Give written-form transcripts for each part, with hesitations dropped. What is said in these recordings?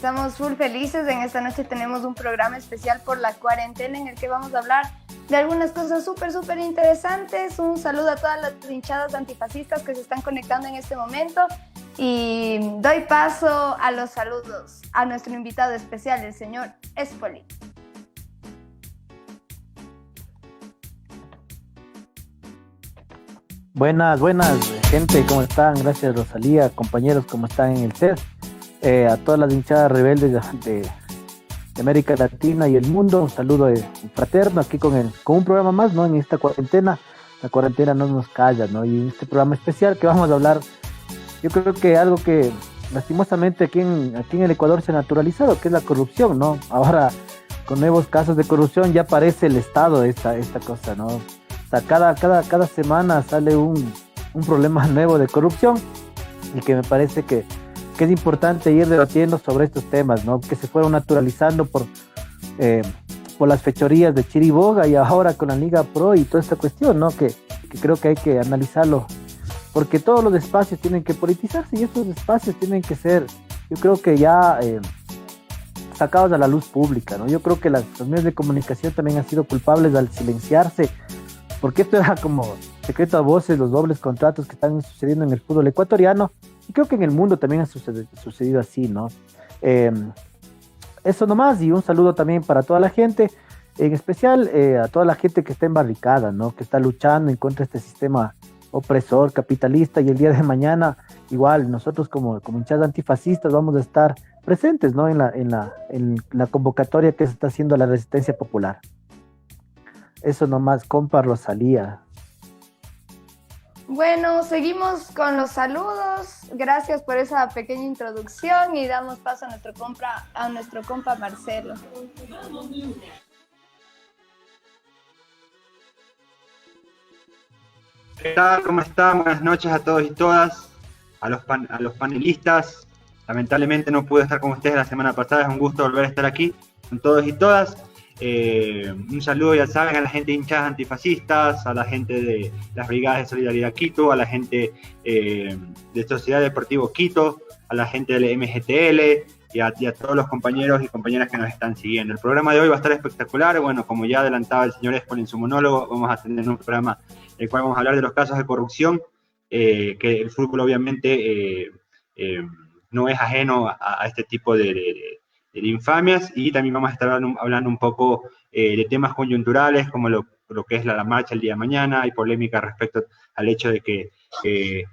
estamos full felices. En esta noche tenemos un programa especial por la cuarentena en el que vamos a hablar de algunas cosas súper interesantes. Un saludo a todas las hinchadas antifascistas que se están conectando en este momento y doy paso a los saludos a nuestro invitado especial, el señor Espoli. Buenas, gente, ¿cómo están? Gracias, Rosalía, compañeros, ¿cómo están en el set? A todas las hinchadas rebeldes de América Latina y el mundo, un saludo fraterno aquí con un programa más, ¿no? En esta cuarentena, la cuarentena no nos calla, ¿no? Y en este programa especial que vamos a hablar, yo creo que algo que lastimosamente aquí en el Ecuador se ha naturalizado, que es la corrupción, ¿no? Ahora, con nuevos casos de corrupción ya parece el Estado esta cosa, ¿no? O sea, cada semana sale un problema nuevo de corrupción y que me parece que es importante ir debatiendo sobre estos temas, ¿no? Que se fueron naturalizando por las fechorías de Chiriboga y ahora con la Liga Pro y toda esta cuestión, ¿no? Que creo que hay que analizarlo, porque todos los espacios tienen que politizarse y estos espacios tienen que ser, yo creo que ya sacados a la luz pública, ¿no? Yo creo que los medios de comunicación también han sido culpables al silenciarse, porque esto era como secreto a voces, los dobles contratos que están sucediendo en el fútbol ecuatoriano, y creo que en el mundo también ha sucedido así, ¿no? Eso nomás, y un saludo también para toda la gente, en especial a toda la gente que está en barricada, ¿no? Que está luchando en contra de este sistema opresor, capitalista, y el día de mañana, igual, nosotros como hinchadas antifascistas vamos a estar presentes, ¿no? En la convocatoria que se está haciendo a la resistencia popular. Eso nomás, compa Rosalía. Bueno, seguimos con los saludos. Gracias por esa pequeña introducción y damos paso a nuestro compa Marcelo. ¿Qué tal? ¿Cómo están? Buenas noches a todos y todas, a los panelistas. Lamentablemente no pude estar con ustedes la semana pasada, es un gusto volver a estar aquí con todos y todas. Un saludo, ya saben, a la gente de hinchadas antifascistas, a la gente de las Brigadas de Solidaridad Quito, a la gente de Sociedad Deportivo Quito, a la gente del MGTL y a todos los compañeros y compañeras que nos están siguiendo. El programa de hoy va a estar espectacular. Bueno, como ya adelantaba el señor Espoli en su monólogo, vamos a tener un programa en el cual vamos a hablar de los casos de corrupción, que el fútbol obviamente no es ajeno a este tipo de infamias, y también vamos a estar hablando un poco de temas coyunturales como lo que es la marcha el día de mañana. Hay polémica respecto al hecho de que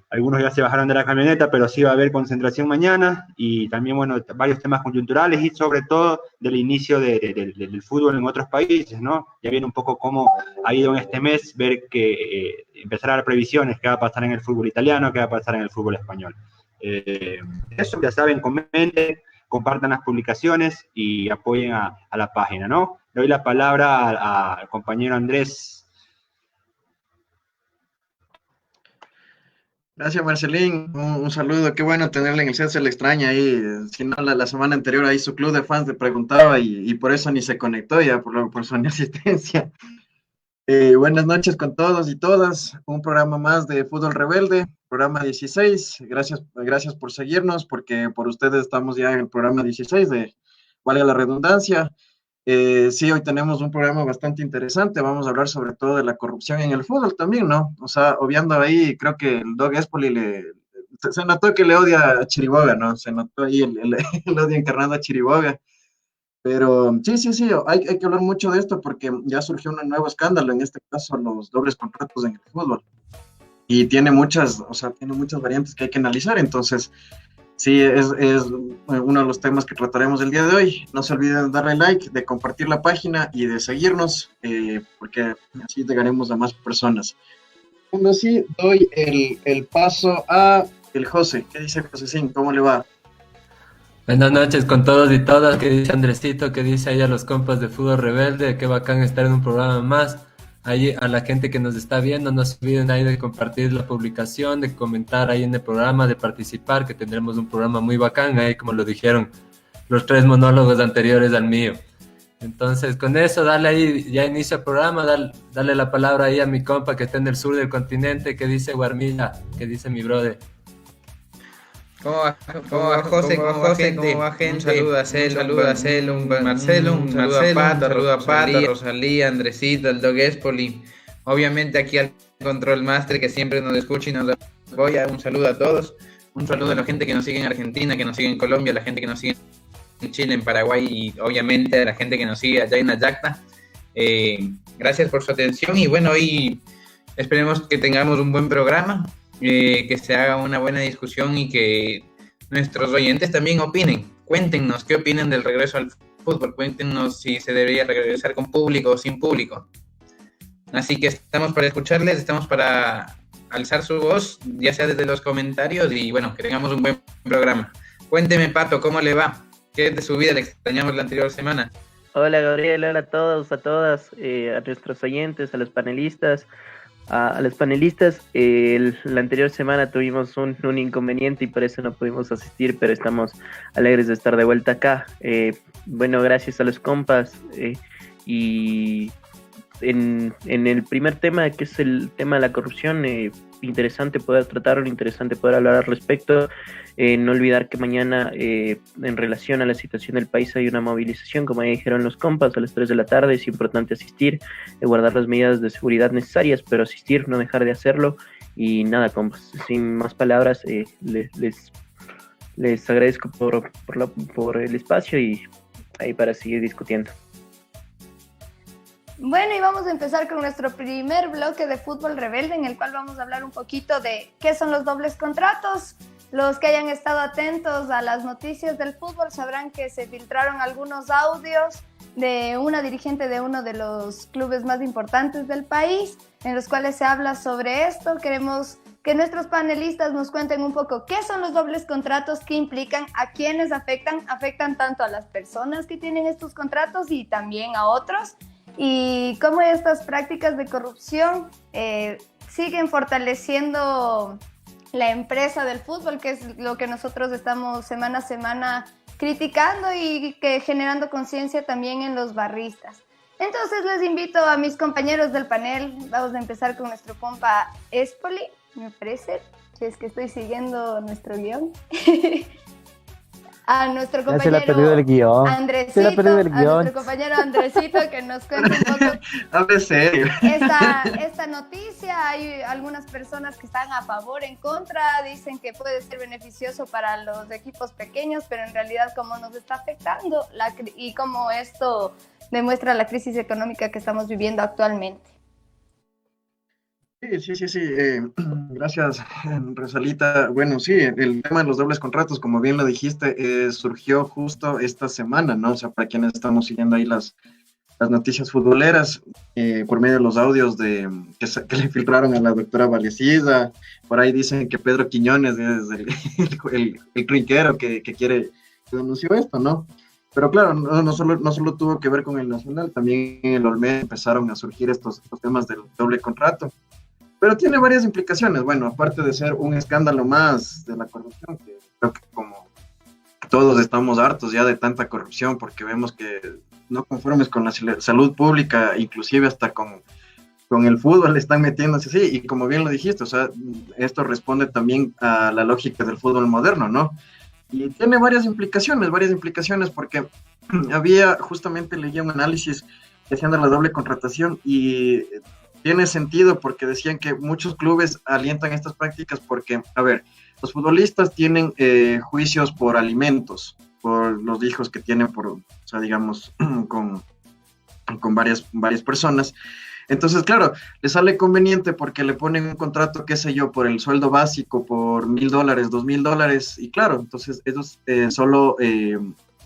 algunos ya se bajaron de la camioneta, pero sí va a haber concentración mañana, y también, bueno, varios temas coyunturales y sobre todo del inicio del fútbol en otros países, ¿no? Ya viene un poco cómo ha ido en este mes, ver que empezar a dar previsiones, qué va a pasar en el fútbol italiano, qué va a pasar en el fútbol español. Eso, ya saben, comenten, compartan las publicaciones y apoyen a la página, ¿no? Le doy la palabra al compañero Andrés. Gracias, Marcelín. Un saludo. Qué bueno tenerle en el set, se le extraña ahí. Si no, la semana anterior ahí su club de fans le preguntaba y por eso ni se conectó ya, por su inasistencia. Buenas noches con todos y todas. Un programa más de Fútbol Rebelde, programa 16. Gracias por seguirnos, porque por ustedes estamos ya en el programa 16 valga la redundancia. Sí, hoy tenemos un programa bastante interesante. Vamos a hablar sobre todo de la corrupción en el fútbol también, ¿no? O sea, obviando ahí, creo que el Dog Espoli se notó que le odia a Chiriboga, ¿no? Se notó ahí el odio encarnado a Chiriboga. Pero sí, hay que hablar mucho de esto porque ya surgió un nuevo escándalo, en este caso los dobles contratos en el fútbol. Y tiene muchas variantes que hay que analizar, entonces sí, es uno de los temas que trataremos el día de hoy. No se olviden de darle like, de compartir la página y de seguirnos, porque así llegaremos a más personas. Cuando así, doy el paso a el José. ¿Qué dice José? ¿Cómo le va? Buenas noches con todos y todas, que dice Andresito, que dice ahí a los compas de Fútbol Rebelde, qué bacán estar en un programa más. Ahí a la gente que nos está viendo, no se olviden ahí de compartir la publicación, de comentar ahí en el programa, de participar, que tendremos un programa muy bacán, ahí como lo dijeron los 3 monólogos anteriores al mío. Entonces con eso, dale ahí, ya inicia el programa, dale la palabra ahí a mi compa que está en el sur del continente, que dice Guarmilla, que dice mi brother. ¿Cómo va José? ¿Cómo va gente? Un saludo a Celo, un Marcelo, un saludo a Pato, a Rosalía, a Andresito, al Dog Espoli. Obviamente aquí al Control Master que siempre nos escucha y nos apoya. Un saludo a todos. Un saludo a la gente que nos sigue en Argentina, que nos sigue en Colombia, a la gente que nos sigue en Chile, en Paraguay y obviamente a la gente que nos sigue allá en Ayacta. Gracias por su atención y bueno, hoy esperemos que tengamos un buen programa, que se haga una buena discusión y que nuestros oyentes también opinen. Cuéntenos qué opinan del regreso al fútbol, cuéntenos si se debería regresar con público o sin público. Así que estamos para escucharles, estamos para alzar su voz, ya sea desde los comentarios y bueno, que tengamos un buen programa. Cuénteme, Pato, ¿cómo le va? ¿Qué es de su vida? Le extrañamos la anterior semana. Hola Gabriel, hola a todos, a todas, a nuestros oyentes, a los panelistas. A los panelistas, la anterior semana tuvimos un inconveniente y por eso no pudimos asistir, pero estamos alegres de estar de vuelta acá. Bueno, gracias a los compas y en el primer tema, que es el tema de la corrupción, interesante poder tratarlo, interesante poder hablar al respecto. No olvidar que mañana, en relación a la situación del país, hay una movilización, como ya dijeron los compas, a las 3 de la tarde. Es importante asistir, guardar las medidas de seguridad necesarias, pero asistir, no dejar de hacerlo. Y nada, compas, sin más palabras, les agradezco por el espacio y ahí para seguir discutiendo. Bueno, y vamos a empezar con nuestro primer bloque de Fútbol Rebelde, en el cual vamos a hablar un poquito de qué son los dobles contratos. Los que hayan estado atentos a las noticias del fútbol sabrán que se filtraron algunos audios de una dirigente de uno de los clubes más importantes del país, en los cuales se habla sobre esto. Queremos que nuestros panelistas nos cuenten un poco qué son los dobles contratos, qué implican, a quiénes afectan tanto a las personas que tienen estos contratos y también a otros, y cómo estas prácticas de corrupción siguen fortaleciendo la empresa del fútbol, que es lo que nosotros estamos semana a semana criticando y que generando conciencia también en los barristas. Entonces les invito a mis compañeros del panel. Vamos a empezar con nuestro compa Espoli, me parece, si es que estoy siguiendo nuestro guión. A nuestro compañero Andresito, que nos cuente un poco esta noticia. Hay algunas personas que están a favor, en contra, dicen que puede ser beneficioso para los equipos pequeños, pero en realidad cómo nos está afectando y cómo esto demuestra la crisis económica que estamos viviendo actualmente. Sí. Gracias, Rosalita. Bueno, sí, el tema de los dobles contratos, como bien lo dijiste, surgió justo esta semana, ¿no? O sea, para quienes estamos siguiendo ahí las noticias futboleras, por medio de los audios que le filtraron a la doctora Valecida. Por ahí dicen que Pedro Quiñones es el crinquero que quiere, que denunció esto, ¿no? Pero claro, no solo tuvo que ver con el Nacional, también en el Olmedo empezaron a surgir estos temas del doble contrato. Pero tiene varias implicaciones. Bueno, aparte de ser un escándalo más de la corrupción, que creo que como todos estamos hartos ya de tanta corrupción, porque vemos que no conformes con la salud pública, inclusive hasta con el fútbol están metiéndose así, y como bien lo dijiste, o sea, esto responde también a la lógica del fútbol moderno, ¿no? Y tiene varias implicaciones porque justamente leía un análisis que hacían de la doble contratación y tiene sentido porque decían que muchos clubes alientan estas prácticas porque, a ver, los futbolistas tienen juicios por alimentos, por los hijos que tienen, o sea, digamos, con varias personas. Entonces, claro, les sale conveniente porque le ponen un contrato, qué sé yo, por el sueldo básico, por $1,000, $2,000, y claro, entonces ellos solo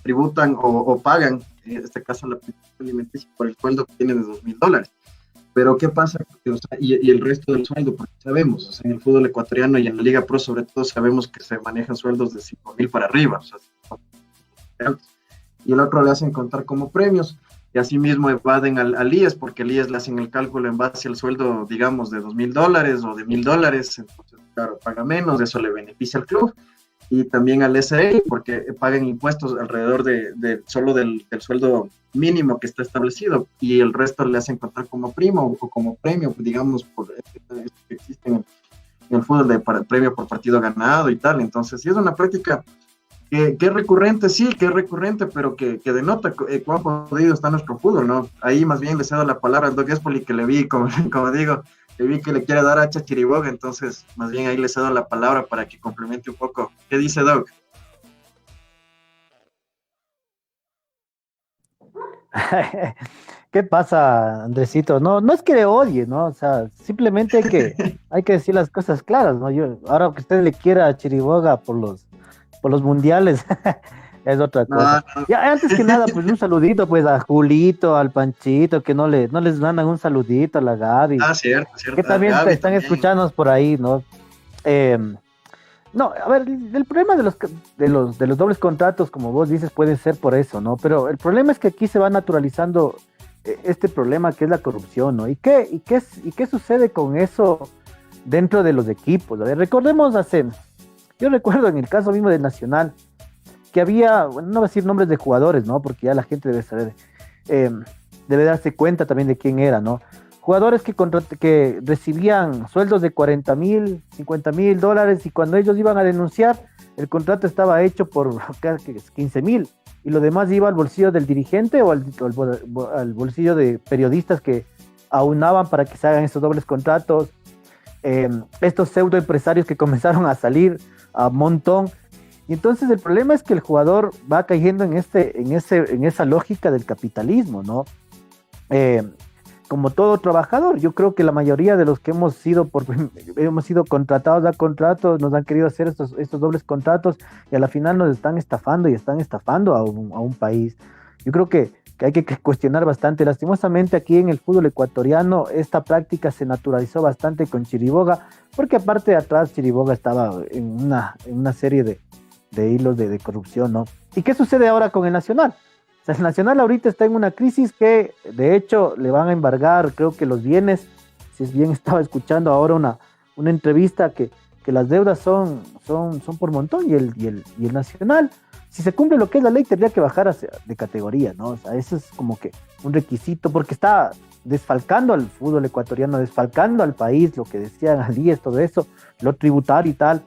tributan o pagan, en este caso la pensión alimenticia, por el sueldo que tienen de $2,000. Pero ¿qué pasa? O sea, y el resto del sueldo, porque sabemos, o sea, en el fútbol ecuatoriano y en la Liga Pro sobre todo sabemos que se manejan sueldos de 5,000 para arriba, o sea, y el otro le hacen contar como premios, y así mismo evaden al IES, porque el IES le hacen el cálculo en base al sueldo, digamos, de $2,000 o de $1,000, entonces, claro, paga menos, eso le beneficia al club, y también al SRI, porque pagan impuestos alrededor solo del sueldo mínimo que está establecido, y el resto le hacen contar como primo o como premio, digamos, por esto que existe el fútbol de premio por partido ganado y tal. Entonces, sí es una práctica que es recurrente, sí, que es recurrente, pero que denota cuán jodido está nuestro fútbol, ¿no? Ahí más bien le cedo la palabra al Doc Espoli, que le vi, como digo, le vi que le quiere dar hacha a Chiriboga, entonces más bien ahí le cedo la palabra para que complemente un poco. ¿Qué dice Doc? ¿Qué pasa, Andresito? No, no es que le odie, ¿no? O sea, simplemente hay que decir las cosas claras, ¿no? Ahora que usted le quiera a Chiriboga por los mundiales, es otra cosa. No, no. Ya, antes que nada, pues un saludito, pues, a Julito, al Panchito, que no les mandan un saludito, a la Gaby, Cierto. que también Gaby están también. escuchándonos por ahí, ¿no? Eh, no, a ver, el problema de los dobles contratos, como vos dices, puede ser por eso, ¿no? Pero el problema es que aquí se va naturalizando este problema que es la corrupción, ¿no? ¿Y qué sucede con eso dentro de los equipos? A ver, yo recuerdo en el caso mismo de Nacional, que había, bueno, no voy a decir nombres de jugadores, ¿no? Porque ya la gente debe saber, debe darse cuenta también de quién era, ¿no? Jugadores que recibían sueldos de 40,000, 50,000 dólares, y cuando ellos iban a denunciar, el contrato estaba hecho por 15,000, y lo demás iba al bolsillo del dirigente o al bolsillo de periodistas que aunaban para que se hagan esos dobles contratos. Estos pseudo empresarios que comenzaron a salir a montón. Y entonces el problema es que el jugador va cayendo en esa lógica del capitalismo, ¿no? Como todo trabajador, yo creo que la mayoría de los que hemos sido contratados a contratos, nos han querido hacer estos dobles contratos, y a la final nos están estafando a un país. Yo creo que hay que cuestionar bastante. Lastimosamente aquí en el fútbol ecuatoriano esta práctica se naturalizó bastante con Chiriboga, porque aparte de atrás Chiriboga estaba en una serie de hilos de corrupción, ¿no? ¿Y qué sucede ahora con el Nacional? O sea, el Nacional ahorita está en una crisis que de hecho le van a embargar, creo que los bienes. Si es bien, estaba escuchando ahora una entrevista que las deudas son por montón, y el Nacional, si se cumple lo que es la ley, tendría que bajar de categoría, ¿no? O sea, eso es como que un requisito, porque está desfalcando al fútbol ecuatoriano, desfalcando al país, lo que decían al IES, todo eso, lo tributario y tal.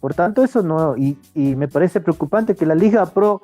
Por tanto, eso no, y me parece preocupante que la Liga Pro,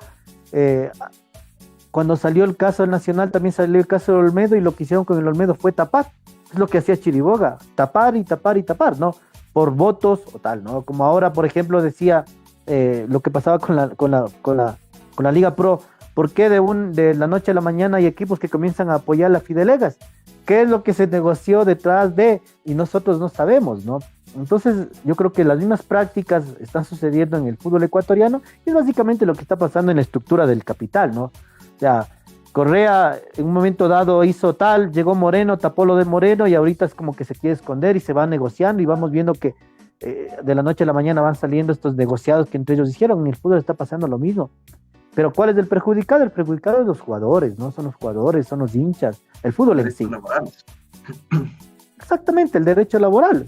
cuando salió el caso del Nacional, también salió el caso del Olmedo, y lo que hicieron con el Olmedo fue tapar. Es lo que hacía Chiriboga, tapar y tapar y tapar, ¿no? Por votos o tal, ¿no? Como ahora, por ejemplo, decía lo que pasaba con la Liga Pro. ¿Por qué de la noche a la mañana hay equipos que comienzan a apoyar la Fidelegas? ¿Qué es lo que se negoció detrás de? Y nosotros no sabemos, ¿no? Entonces, yo creo que las mismas prácticas están sucediendo en el fútbol ecuatoriano, y es básicamente lo que está pasando en la estructura del capital, ¿no? O sea, Correa en un momento dado hizo tal, llegó Moreno, tapó lo de Moreno, y ahorita es como que se quiere esconder y se va negociando, y vamos viendo que de la noche a la mañana van saliendo estos negociados que entre ellos hicieron. En el fútbol está pasando lo mismo. Pero ¿cuál es el perjudicado? El perjudicado es los jugadores, ¿no? Son los jugadores, son los hinchas, el fútbol en sí. Exactamente, el derecho laboral.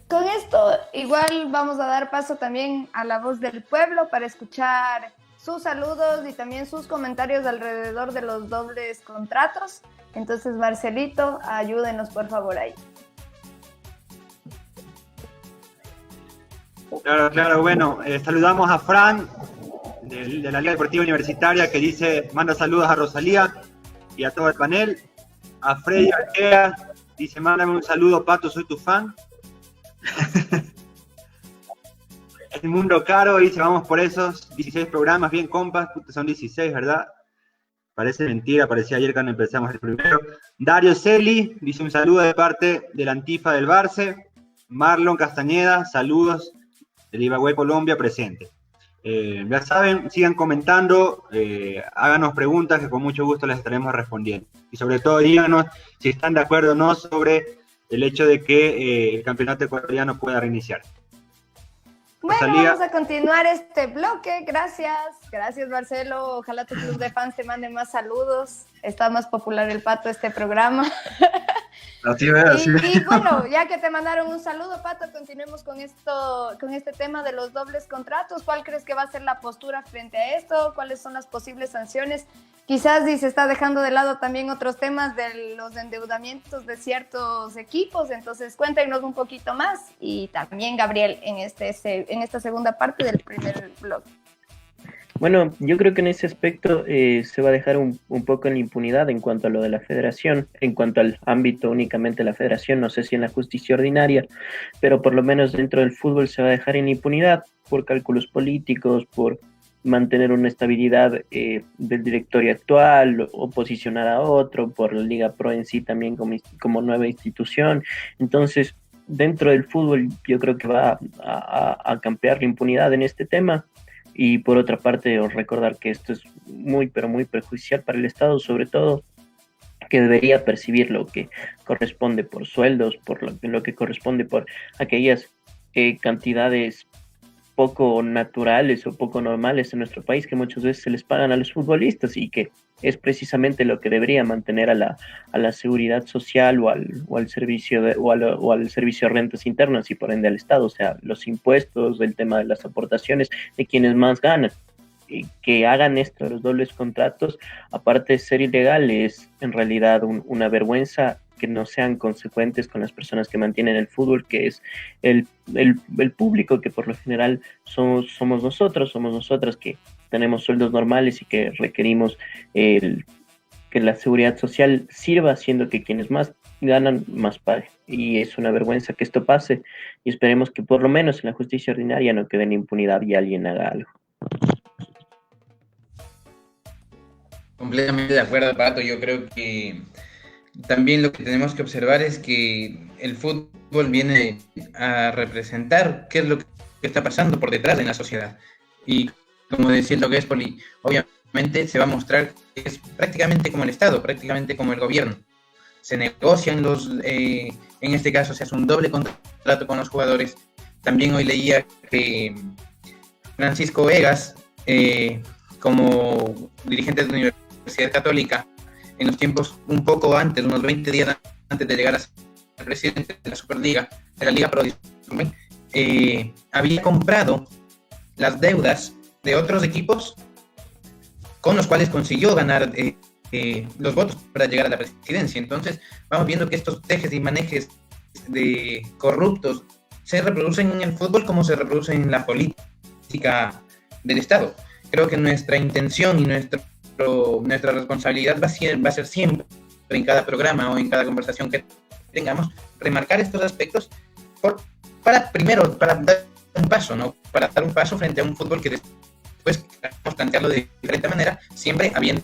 Con esto igual vamos a dar paso también a la voz del pueblo para escuchar sus saludos y también sus comentarios alrededor de los dobles contratos. Entonces, Marcelito, ayúdenos por favor ahí. Claro, bueno, saludamos a Fran de la Liga Deportiva Universitaria, que dice, manda saludos a Rosalía y a todo el panel. A Freddy Arquea dice, mándame un saludo, Pato, soy tu fan. El Mundo Caro dice, vamos por esos 16 programas, bien compas, son 16, ¿verdad? Parece mentira, parecía ayer cuando empezamos el primero. Dario Celi dice un saludo de parte de la Antifa del Barce. Marlon Castañeda, saludos del Ibagüey Colombia presente. Ya saben, sigan comentando, háganos preguntas que con mucho gusto les estaremos respondiendo. Y sobre todo díganos si están de acuerdo o no sobre el hecho de que el campeonato ecuatoriano pueda reiniciar. Bueno, Rosalía. vamos a continuar este bloque. Gracias Marcelo. Ojalá tu club de fans te mande más saludos. Está más popular el Pato este programa. Así es. Y bueno, ya que te mandaron un saludo, Pato, continuemos con este tema de los dobles contratos. ¿Cuál crees que va a ser la postura frente a esto? ¿Cuáles son las posibles sanciones quizás se está dejando de lado también otros temas de los endeudamientos de ciertos equipos. Entonces, cuéntenos un poquito más, y también Gabriel en esta segunda parte del primer blog. Bueno, yo creo que en ese aspecto se va a dejar un poco en la impunidad en cuanto a lo de la federación, en cuanto al ámbito únicamente de la federación, no sé si en la justicia ordinaria, pero por lo menos dentro del fútbol se va a dejar en impunidad por cálculos políticos, por mantener una estabilidad del directorio actual o posicionar a otro, por la Liga Pro en sí también como nueva institución. Entonces, dentro del fútbol yo creo que va a campear la impunidad en este tema. Y por otra parte, recordar que esto es muy, pero muy perjudicial para el Estado, sobre todo, que debería percibir lo que corresponde por sueldos, por lo que corresponde por aquellas cantidades poco naturales o poco normales en nuestro país que muchas veces se les pagan a los futbolistas, y que es precisamente lo que debería mantener a la seguridad social o al servicio o al servicio de rentas internas, y por ende al Estado, o sea, los impuestos, el tema de las aportaciones de quienes más ganan. Y que hagan esto, los dobles contratos, aparte de ser ilegal, es en realidad una vergüenza que no sean consecuentes con las personas que mantienen el fútbol, que es el público, que por lo general somos nosotras, que tenemos sueldos normales y que requerimos que la seguridad social sirva, haciendo que quienes más ganan más paguen. Y es una vergüenza que esto pase, y esperemos que por lo menos en la justicia ordinaria no quede en impunidad y alguien haga algo. Completamente de acuerdo, Pato. Yo creo que también lo que tenemos que observar es que el fútbol viene a representar qué es lo que está pasando por detrás en la sociedad. Y como decía el Doguespoli, obviamente se va a mostrar que es prácticamente como el Estado, prácticamente como el gobierno. Se negocian en este caso se hace un doble contrato con los jugadores. También hoy leía que Francisco Vegas, como dirigente de la Universidad Católica, en los tiempos un poco antes, unos 20 días antes de llegar a ser presidente de la Superliga, de la Liga Pro, había comprado las deudas de otros equipos con los cuales consiguió ganar los votos para llegar a la presidencia. Entonces vamos viendo que estos tejes y manejes de corruptos se reproducen en el fútbol como se reproducen en la política del Estado. Creo que nuestra intención y nuestra responsabilidad va a ser siempre, en cada programa o en cada conversación que tengamos, remarcar estos aspectos para dar un paso, ¿no? Para dar un paso frente a un fútbol que después queremos plantearlo de diferente manera, siempre habiendo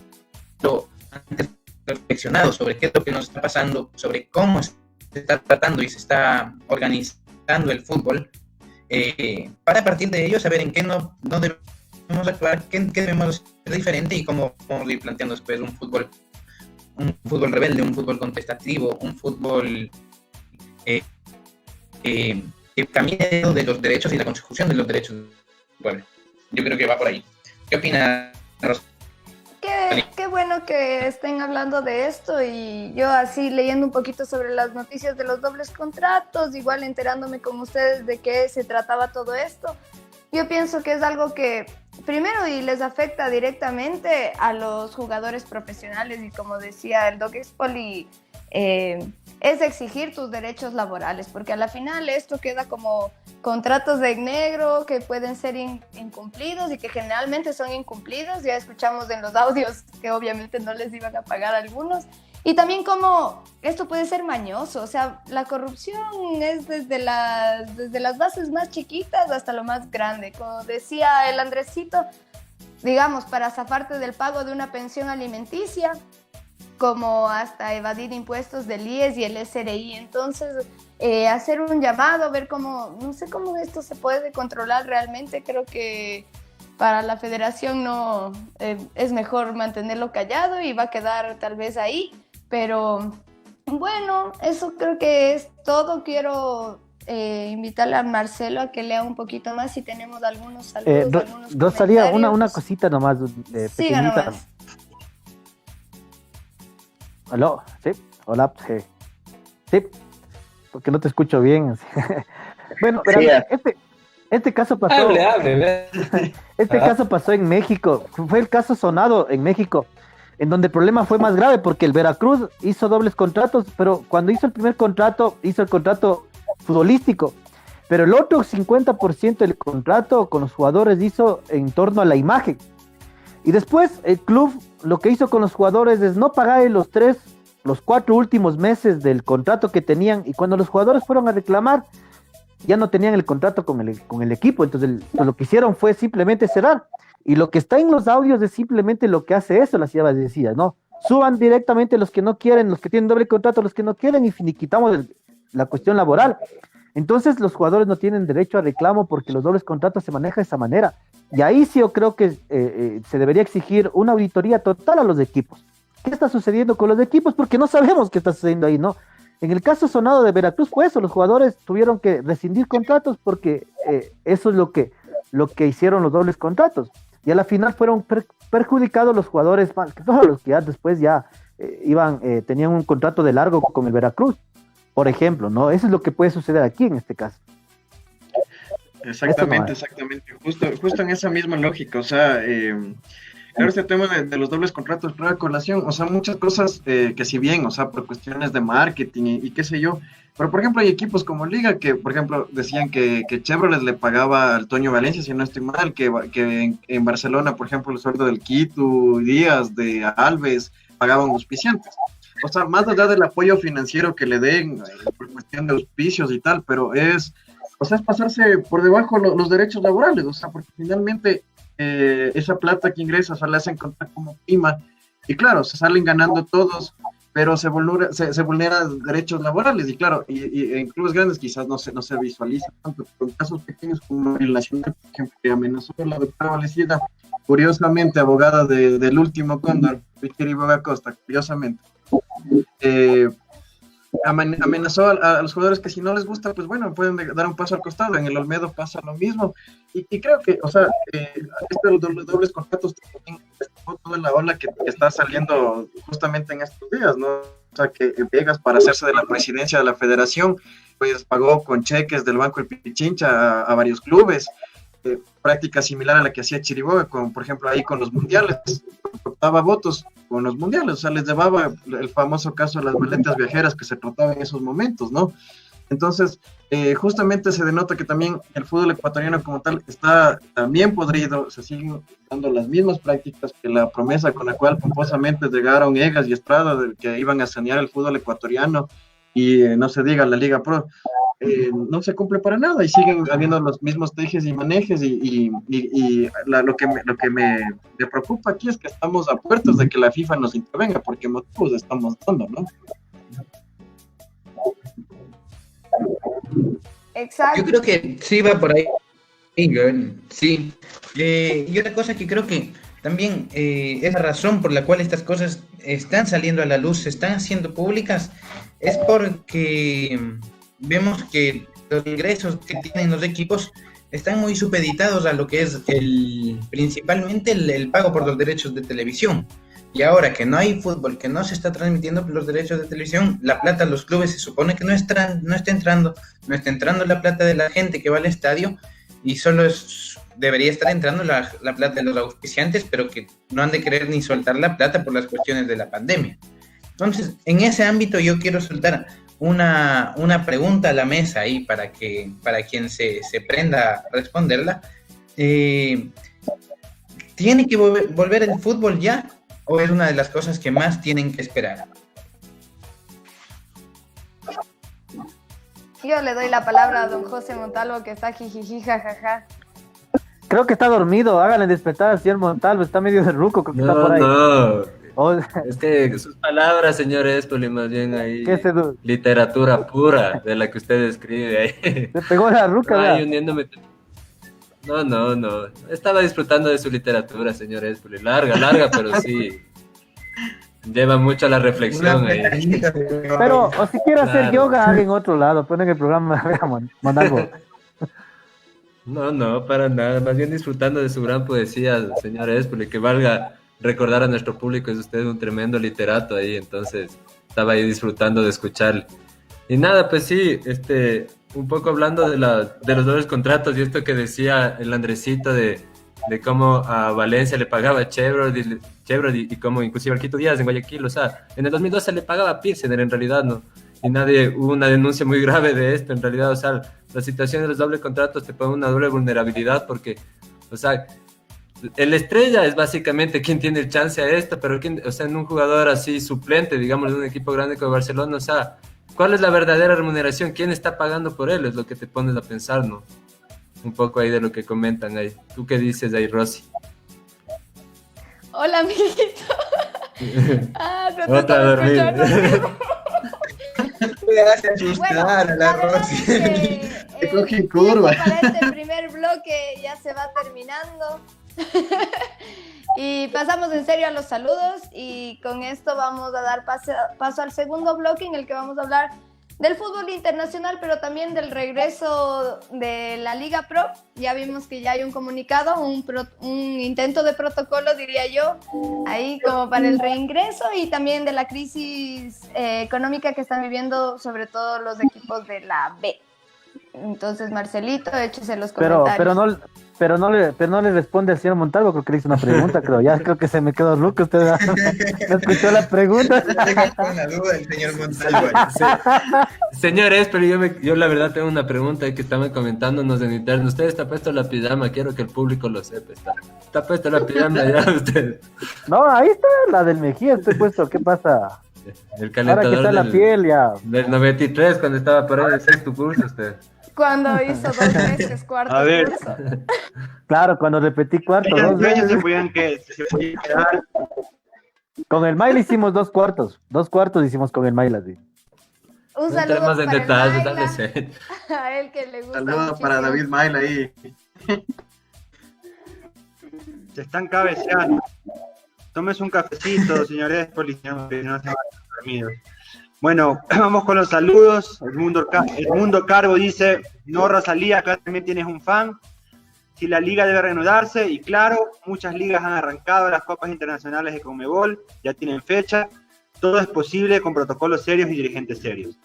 antes reflexionado sobre qué es lo que nos está pasando, sobre cómo se está tratando y se está organizando el fútbol, para partir de ello saber en qué no debemos actuar, qué debemos hacer diferente y cómo vamos a ir planteando después un fútbol rebelde, un fútbol contestativo, un fútbol que camine de los derechos y la consecución de los derechos del pueblo. Yo creo que va por ahí. ¿Qué opina Rosa? Qué bueno que estén hablando de esto, y yo así leyendo un poquito sobre las noticias de los dobles contratos, igual enterándome con ustedes de qué se trataba todo esto. Yo pienso que es algo que primero y les afecta directamente a los jugadores profesionales, y como decía el Doc Expoli, es exigir tus derechos laborales, porque a la final esto queda como contratos de negro que pueden ser incumplidos y que generalmente son incumplidos. Ya escuchamos en los audios que obviamente no les iban a pagar a algunos. Y también como esto puede ser mañoso, o sea, la corrupción es desde las bases más chiquitas hasta lo más grande. Como decía el Andresito, digamos, para zafarte del pago de una pensión alimenticia, como hasta evadir impuestos del IES y el SRI. Entonces, hacer un llamado, ver cómo, no sé cómo esto se puede controlar realmente. Creo que para la federación no es mejor mantenerlo callado y va a quedar tal vez ahí. Pero bueno, eso creo que es todo. Quiero invitarle a Marcelo a que lea un poquito más si tenemos algunos saludos, algunos Rosalía, comentarios. una cosita nomás, Siga pequeñita. nomás. ¿Aló? ¿Sí? Hola. Sí, porque no te escucho bien. Bueno, Sí, verán, este caso pasó. Hable. Caso pasó en México. Fue el caso sonado en México. en donde el problema fue más grave porque el Veracruz hizo dobles contratos, pero cuando hizo el primer contrato, hizo el contrato futbolístico, pero el otro 50% del contrato con los jugadores hizo en torno a la imagen. Y después el club lo que hizo con los jugadores es no pagar los 4 últimos meses del contrato que tenían, y cuando los jugadores fueron a reclamar, ya no tenían el contrato con el equipo, entonces lo que hicieron fue simplemente cerrar. Y lo que está en los audios es simplemente lo que hace eso, la señora decía, ¿no? Suban directamente los que no quieren, los que tienen doble contrato, los que no quieren, y finiquitamos la cuestión laboral. Entonces los jugadores no tienen derecho a reclamo porque los dobles contratos se manejan de esa manera. Y ahí sí yo creo que se debería exigir una auditoría total a los equipos. ¿Qué está sucediendo con los equipos? Porque no sabemos qué está sucediendo ahí, ¿no? En el caso sonado de Veracruz fue eso, los jugadores tuvieron que rescindir contratos porque eso es lo que hicieron los dobles contratos. Y a la final fueron perjudicados los jugadores, más que todos los que ya después tenían un contrato de largo con el Veracruz, por ejemplo, ¿no? Eso es lo que puede suceder aquí en este caso. Exactamente. Justo en esa misma lógica, o sea, claro, este tema de los dobles contratos trae a colación, o sea, muchas cosas que si bien, o sea, por cuestiones de marketing y qué sé yo, pero por ejemplo hay equipos como Liga que, por ejemplo, decían que Chevrolet le pagaba al Toño Valencia, si no estoy mal, que en Barcelona, por ejemplo, el sueldo del Quito, Díaz, de Alves, pagaban auspiciantes. O sea, más allá del apoyo financiero que le den por cuestión de auspicios y tal, pero es pasarse por debajo los derechos laborales, o sea, porque finalmente esa plata que ingresa, o sea, la hacen contar como prima, y claro, se salen ganando todos, pero se vulneran derechos laborales, y claro, y en clubes grandes quizás no se visualiza tanto, pero en casos pequeños como el Nacional, por ejemplo, que amenazó a la doctora Valecida, curiosamente, abogada del último cóndor, Chiriboga Costa, curiosamente, amenazó a los jugadores que si no les gusta, pues bueno, pueden dar un paso al costado. En el Olmedo pasa lo mismo, y creo que, o sea, esto de los dobles contratos también toda la ola que está saliendo justamente en estos días, ¿no? O sea, que Vegas, para hacerse de la presidencia de la federación, pues pagó con cheques del Banco El Pichincha a varios clubes, práctica similar a la que hacía Chiriboga, por ejemplo, ahí con los mundiales, optaba votos con los mundiales, o sea, les llevaba el famoso caso de las maletas viajeras que se trataban en esos momentos, ¿no? Entonces, justamente se denota que también el fútbol ecuatoriano como tal está también podrido, se siguen dando las mismas prácticas que la promesa con la cual pomposamente llegaron Egas y Estrada, de que iban a sanear el fútbol ecuatoriano, y no se diga la Liga Pro. No se cumple para nada y siguen habiendo los mismos tejes y manejes lo que me preocupa aquí es que estamos a puertas de que la FIFA nos intervenga porque motivos estamos dando, ¿no? Exacto. Yo creo que sí va por ahí. Sí. Y otra cosa que creo que también es la razón por la cual estas cosas están saliendo a la luz, se están haciendo públicas, es porque vemos que los ingresos que tienen los equipos están muy supeditados a lo que es principalmente el pago por los derechos de televisión. Y ahora que no hay fútbol, que no se está transmitiendo por los derechos de televisión, la plata a los clubes se supone que no está entrando la plata de la gente que va al estadio, y solo debería estar entrando la plata de los auspiciantes, pero que no han de querer ni soltar la plata por las cuestiones de la pandemia. Entonces, en ese ámbito yo quiero soltar una pregunta a la mesa ahí para quien se prenda a responderla. ¿Tiene que volver el fútbol ya? ¿O es una de las cosas que más tienen que esperar? Yo le doy la palabra a don José Montalvo, que está jijiji, jajaja. Creo que está dormido, háganle despertar al señor Montalvo, está medio de ruco, creo que está por ahí. Es que sus palabras, señor Espoli, más bien ahí, literatura pura de la que usted escribe ahí. Se pegó la ruca, hundiéndome. No, estaba disfrutando de su literatura, señor Espoli, larga, pero sí, lleva mucho a la reflexión ahí. Pero, o si quiere hacer yoga, haga en otro lado, ponen el programa, Montalvo. No, para nada, más bien disfrutando de su gran poesía, señor Espoli, que valga recordar a nuestro público, es usted un tremendo literato ahí, entonces estaba ahí disfrutando de escucharle. Y nada, pues sí, un poco hablando de los dobles contratos y esto que decía el Andresito de de cómo a Valencia le pagaba Chevrolet y como inclusive al Quito Díaz en Guayaquil, o sea, en el 2012 le pagaba a Pilsener en realidad, ¿no? Y hubo una denuncia muy grave de esto, en realidad, o sea, la situación de los dobles contratos te pone una doble vulnerabilidad porque, o sea, el estrella es básicamente quien tiene el chance a esto, pero o sea, en un jugador así suplente, digamos, de un equipo grande como Barcelona, o sea, ¿cuál es la verdadera remuneración? ¿Quién está pagando por él? Es lo que te pones a pensar, ¿no? Un poco ahí de lo que comentan ahí. ¿Tú qué dices ahí, Rosy? Hola, amiguito. No te Otra estaba dormida. escuchando. Me hace asustar a la Rosy. Te coge en curva. Para este primer bloque ya se va terminando. Y pasamos en serio a los saludos y con esto vamos a dar paso al segundo bloque en el que vamos a hablar del fútbol internacional, pero también del regreso de la Liga Pro. Ya vimos que ya hay un comunicado, un intento de protocolo, diría yo, ahí como para el reingreso, y también de la crisis económica que están viviendo sobre todo los equipos de la B. Entonces, Marcelito, échese los comentarios. Pero no le responde al señor Montalvo, creo que le hizo una pregunta, creo que se me quedó loco, usted no escuchó la pregunta. Tengo una duda el señor Montalvo. Sí. Señores, pero yo la verdad tengo una pregunta que estaban comentándonos en interno. Usted está puesto la pijama, quiero que el público lo sepa. Está puesto la pijama ya usted. No, ahí está la del Mejía, estoy puesto, ¿qué pasa? El calentador. Ahora que está la piel ya. Del 93, cuando estaba por ahí el sexto curso usted. Cuando hizo 2 veces cuarto curso. Claro, cuando repetí cuarto. Ellos 2 veces. se podían quedar. Con el Mail hicimos 2 cuartos. 2 cuartos hicimos con el Mail así. Un saludo entremos en para detalle, el dale Maila, sed. a él que le gusta Saludos muchísimo. para David Mail ahí. Se están cabeceando. Tómese un cafecito, señores policías, que no se van a dormidos. Bueno, vamos con los saludos. El Mundo Carbo dice: no, Rosalía, acá también tienes un fan. Si la liga debe reanudarse, y claro, muchas ligas han arrancado las copas internacionales de Conmebol, ya tienen fecha. Todo es posible con protocolos serios y dirigentes serios.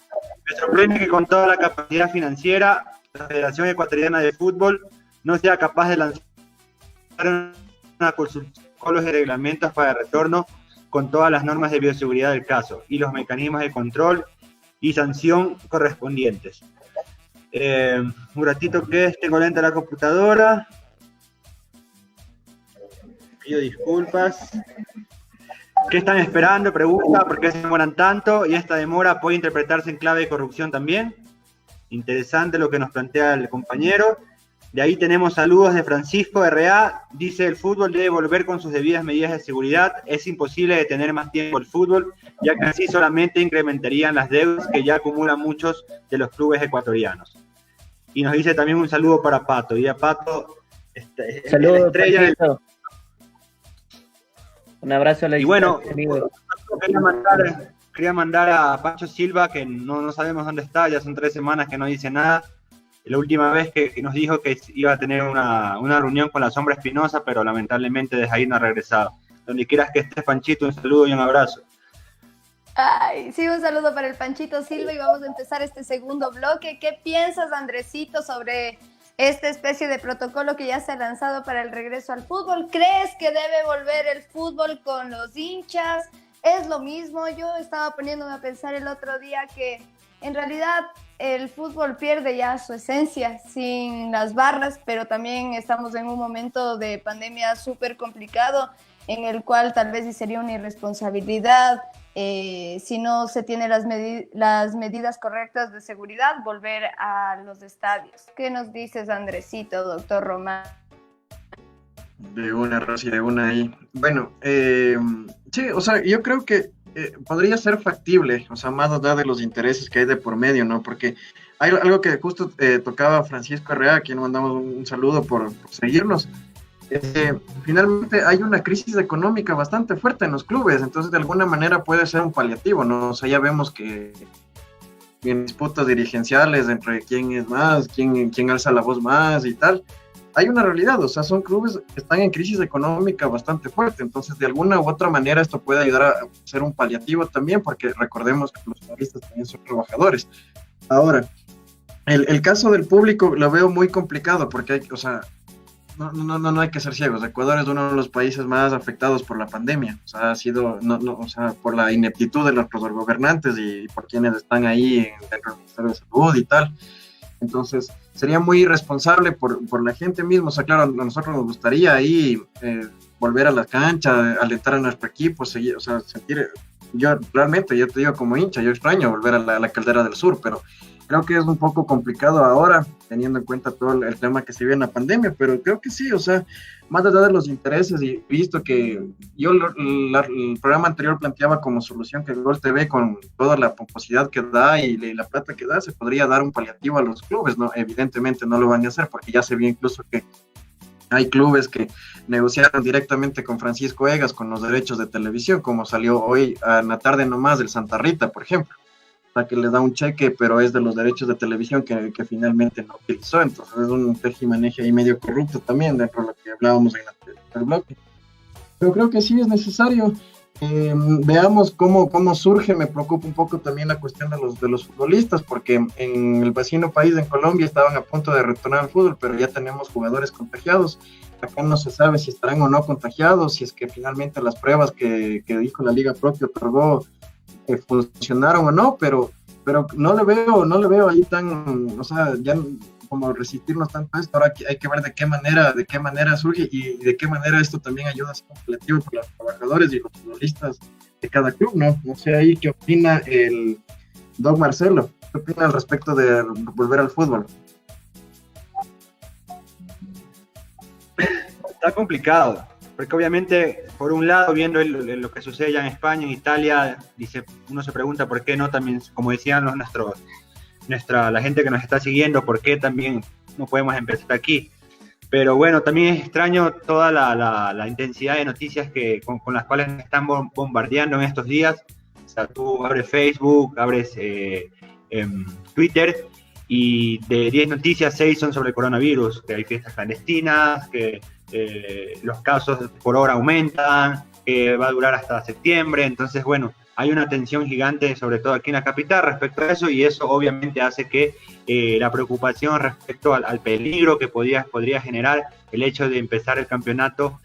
Me sorprende que con toda la capacidad financiera, la Federación Ecuatoriana de Fútbol no sea capaz de lanzar una protocolos y reglamentos para el retorno con todas las normas de bioseguridad del caso y los mecanismos de control y sanción correspondientes. Un ratito que tengo lenta la computadora. Pido disculpas. ¿Qué están esperando? Pregunta, ¿por qué se demoran tanto? Y esta demora puede interpretarse en clave de corrupción también. Interesante lo que nos plantea el compañero. De ahí tenemos saludos de Francisco R.A. Dice: el fútbol debe volver con sus debidas medidas de seguridad. Es imposible detener más tiempo el fútbol, ya que así solamente incrementarían las deudas que ya acumulan muchos de los clubes ecuatorianos. Y nos dice también un saludo para Pato. Y a Pato, Saludos, la estrella del... Un abrazo a la Y bueno, amigo. quería mandar a Pancho Silva, que no sabemos dónde está, ya son 3 semanas que no dice nada. La última vez que nos dijo que iba a tener una reunión con la Sombra Espinosa, pero lamentablemente desde ahí no ha regresado. Donde quieras que estés, Panchito, un saludo y un abrazo. Ay, sí, un saludo para el Panchito Silva y vamos a empezar este segundo bloque. ¿Qué piensas, Andresito, sobre esta especie de protocolo que ya se ha lanzado para el regreso al fútbol? ¿Crees que debe volver el fútbol con los hinchas? ¿Es lo mismo? Yo estaba poniéndome a pensar el otro día que en realidad el fútbol pierde ya su esencia sin las barras, pero también estamos en un momento de pandemia súper complicado en el cual tal vez sería una irresponsabilidad si no se tiene las medidas correctas de seguridad, volver a los estadios. ¿Qué nos dices, Andresito, doctor Román? De una, Rosy, de una ahí. Bueno, sí, o sea, yo creo que podría ser factible, o sea, más allá de los intereses que hay de por medio, ¿no? Porque hay algo que justo tocaba Francisco Arrea, a quien mandamos un saludo por seguirnos. Finalmente hay una crisis económica bastante fuerte en los clubes, entonces de alguna manera puede ser un paliativo, ¿no? O sea, ya vemos que en disputas dirigenciales entre quién es más, quién alza la voz más y tal, hay una realidad, o sea, son clubes que están en crisis económica bastante fuerte, entonces de alguna u otra manera esto puede ayudar a ser un paliativo también, porque recordemos que los futbolistas también son trabajadores. Ahora, el caso del público lo veo muy complicado, porque hay, o sea, no hay que ser ciegos. Ecuador es uno de los países más afectados por la pandemia. O sea, ha sido, o sea, por la ineptitud de nuestros gobernantes y por quienes están ahí dentro del Ministerio de Salud y tal. Entonces, sería muy irresponsable por la gente misma. O sea, claro, a nosotros nos gustaría ahí volver a la cancha, alentar a nuestro equipo, seguir, o sea, sentir. Yo realmente, yo te digo como hincha, yo extraño volver a la Caldera del Sur, pero creo que es un poco complicado ahora, teniendo en cuenta todo el tema que se vive en la pandemia, pero creo que sí, o sea, más allá de los intereses, y visto que yo el programa anterior planteaba como solución que Gol TV, con toda la pomposidad que da y la plata que da, se podría dar un paliativo a los clubes, ¿no? Evidentemente no lo van a hacer, porque ya se vio incluso que hay clubes que negociaron directamente con Francisco Egas con los derechos de televisión, como salió hoy en la tarde nomás del Santa Rita, por ejemplo, que les da un cheque, pero es de los derechos de televisión que finalmente no utilizó. Entonces es un tejimaneje ahí medio corrupto también dentro de lo que hablábamos en el bloque. Pero creo que sí es necesario. Veamos cómo surge. Me preocupa un poco también la cuestión de los futbolistas, porque en el vecino país, en Colombia, estaban a punto de retornar al fútbol, pero ya tenemos jugadores contagiados. Acá no se sabe si estarán o no contagiados, si es que finalmente las pruebas que dijo la Liga Propia otorgó funcionaron o no, pero no le veo ahí tan, o sea, ya como resistirnos tanto a esto. Ahora hay que ver de qué manera surge y de qué manera esto también ayuda a ser un colectivo por los trabajadores y los futbolistas de cada club, ¿no? No sé ahí qué opina el Doc Marcelo, qué opina al respecto de volver al fútbol. Está complicado, porque obviamente, por un lado, viendo lo que sucede ya en España, en Italia, uno se pregunta por qué no también, como decían la gente que nos está siguiendo, por qué también no podemos empezar aquí. Pero bueno, también es extraño toda la intensidad de noticias con las cuales nos están bombardeando en estos días. O sea, tú abres Facebook, abres Twitter, y de 10 noticias, 6 son sobre el coronavirus, que hay fiestas clandestinas, que los casos por hora aumentan, que va a durar hasta septiembre. Entonces, bueno, hay una tensión gigante, sobre todo aquí en la capital, respecto a eso, y eso obviamente hace que la preocupación respecto al peligro que podría generar el hecho de empezar el campeonato,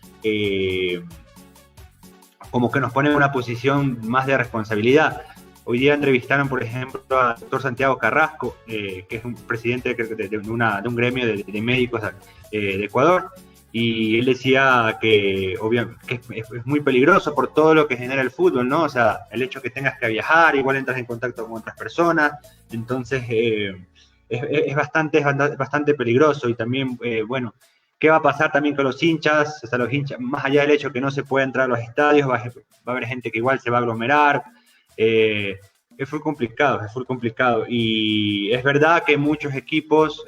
como que nos pone en una posición más de responsabilidad. Hoy día entrevistaron, por ejemplo, al doctor Santiago Carrasco, que es un presidente de un gremio de médicos de Ecuador, y él decía que es muy peligroso por todo lo que genera el fútbol, ¿no? O sea, el hecho que tengas que viajar, igual entras en contacto con otras personas, entonces es bastante peligroso. Y también, bueno, ¿qué va a pasar también con los hinchas? O sea, los hinchas, más allá del hecho que no se puede entrar a los estadios, va a haber gente que igual se va a aglomerar. Es muy complicado, y es verdad que muchos equipos,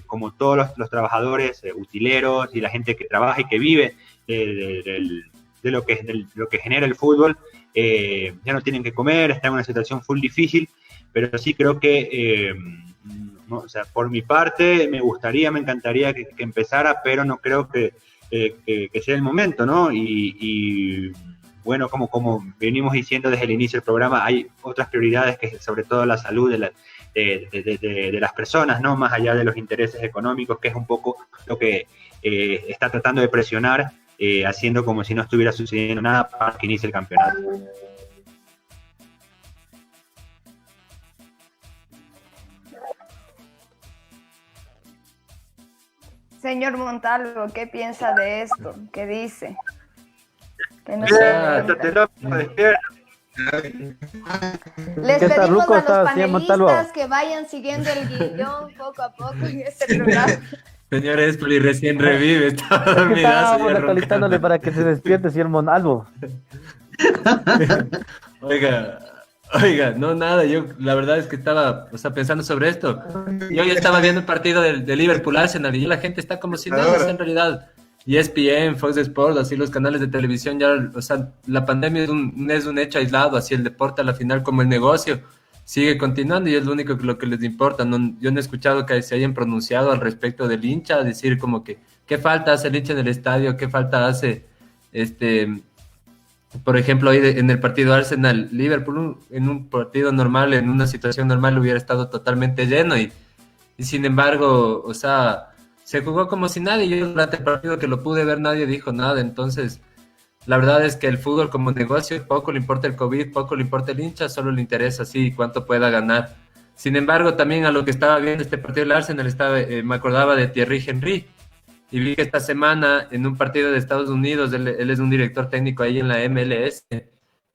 como todos los trabajadores, utileros y la gente que trabaja y que vive de lo que genera el fútbol, ya no tienen que comer, están en una situación full difícil, pero sí creo que, no, o sea, por mi parte me encantaría que empezara, pero no creo que sea el momento, ¿no? Y bueno, como venimos diciendo desde el inicio del programa, hay otras prioridades, que es sobre todo la salud de las personas, ¿no? Más allá de los intereses económicos, que es un poco lo que está tratando de presionar, haciendo como si no estuviera sucediendo nada para que inicie el campeonato. Señor Montalvo, ¿qué piensa de esto? ¿Qué dice? Que no Les pedimos a los panelistas que vayan siguiendo el guión poco a poco en este programa. Señor Espoli, recién revive, estaba dormida. Estábamos actualizándole para que se despierte, señor Montalvo. Oiga, no, nada, yo la verdad es que estaba, o sea, pensando sobre esto. Yo ya estaba viendo el partido de Liverpool-Arsenal y la gente está como si nada, o sea, en realidad. ESPN, Fox Sports, así los canales de televisión, ya, o sea, la pandemia es un hecho aislado, así el deporte a la final como el negocio sigue continuando y es lo único que lo que les importa. Yo no he escuchado que se hayan pronunciado al respecto del hincha, decir como que qué falta hace el hincha en el estadio, qué falta hace, por ejemplo, hoy en el partido Arsenal-Liverpool, en un partido normal, en una situación normal hubiera estado totalmente lleno y sin embargo, o sea, se jugó como si nadie. Yo durante el partido que lo pude ver nadie dijo nada. Entonces, la verdad es que el fútbol como negocio, poco le importa el COVID, poco le importa el hincha, solo le interesa sí cuánto pueda ganar. Sin embargo, también a lo que estaba viendo este partido del Arsenal, me acordaba de Thierry Henry. Y vi que esta semana en un partido de Estados Unidos, él es un director técnico ahí en la MLS,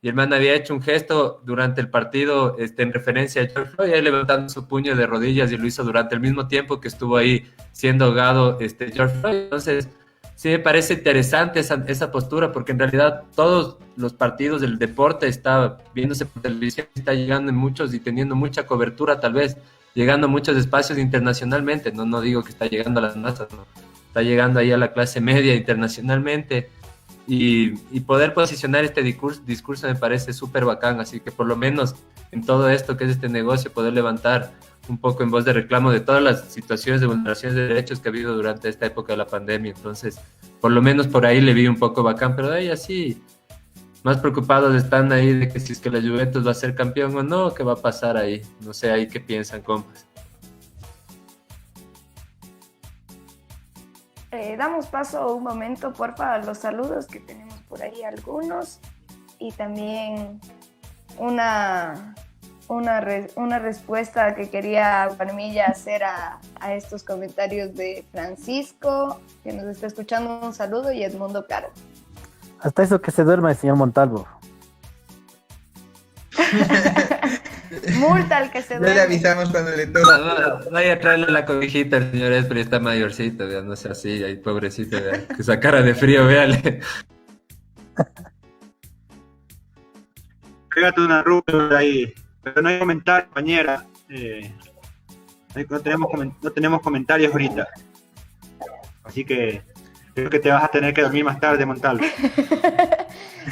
y el man había hecho un gesto durante el partido en referencia a George Floyd, ahí levantando su puño de rodillas, y lo hizo durante el mismo tiempo que estuvo ahí siendo ahogado George Floyd. Entonces, sí me parece interesante esa postura, porque en realidad todos los partidos del deporte está viéndose por televisión, está llegando en muchos y teniendo mucha cobertura, tal vez llegando a muchos espacios internacionalmente. No digo que está llegando a las masas, no. Está llegando ahí a la clase media internacionalmente, y poder posicionar este discurso me parece súper bacán. Así que por lo menos en todo esto que es este negocio, poder levantar un poco en voz de reclamo de todas las situaciones de vulneraciones de derechos que ha habido durante esta época de la pandemia. Entonces, por lo menos por ahí le vi un poco bacán, pero de ahí así, más preocupados están ahí de que si es que la Juventus va a ser campeón o no, qué va a pasar ahí. No sé, ahí qué piensan, compas. Damos paso un momento, porfa, a los saludos, que tenemos por ahí algunos, y también una respuesta que quería Guarmilla hacer a estos comentarios de Francisco, que nos está escuchando. Un saludo, y Edmundo Caro. Hasta eso que se duerma el señor Montalvo. Multa al que se duerme. No le avisamos cuando le toca. Vaya a traerle la cobijita al señor Espri, está mayorcito, ya no sea así, ahí pobrecito, vea, que esa cara de frío, véale. Pégate una rubia ahí, pero no hay comentarios, compañera. No tenemos comentarios ahorita. Así que creo que te vas a tener que dormir más tarde, Montalvo.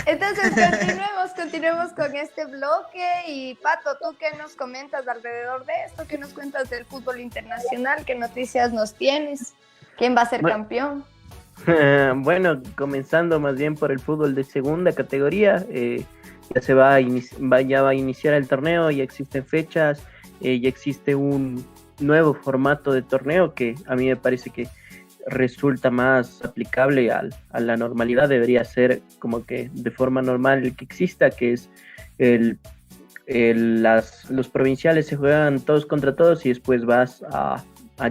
Entonces continuemos con este bloque. Y Pato, ¿tú qué nos comentas alrededor de esto? ¿Qué nos cuentas del fútbol internacional? ¿Qué noticias nos tienes? ¿Quién va a ser campeón? Bueno, comenzando más bien por el fútbol de segunda categoría, ya va a iniciar el torneo, ya existen fechas, ya existe un nuevo formato de torneo que a mí me parece que resulta más aplicable a la normalidad. Debería ser como que de forma normal el que exista, que es los provinciales se juegan todos contra todos, y después vas a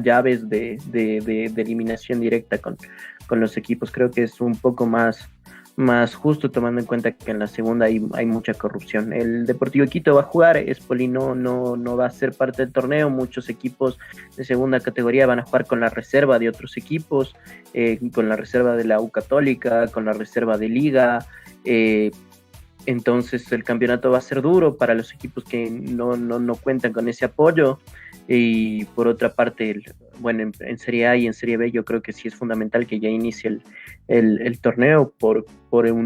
llaves de eliminación directa con los equipos. Creo que es un poco más justo, tomando en cuenta que en la segunda hay mucha corrupción. El Deportivo Quito va a jugar, Espoli no va a ser parte del torneo. Muchos equipos de segunda categoría van a jugar con la reserva de otros equipos, con la reserva de la U Católica, con la reserva de Liga. Entonces el campeonato va a ser duro para los equipos que no cuentan con ese apoyo. Y por otra parte, en Serie A y en Serie B yo creo que sí es fundamental que ya inicie el torneo por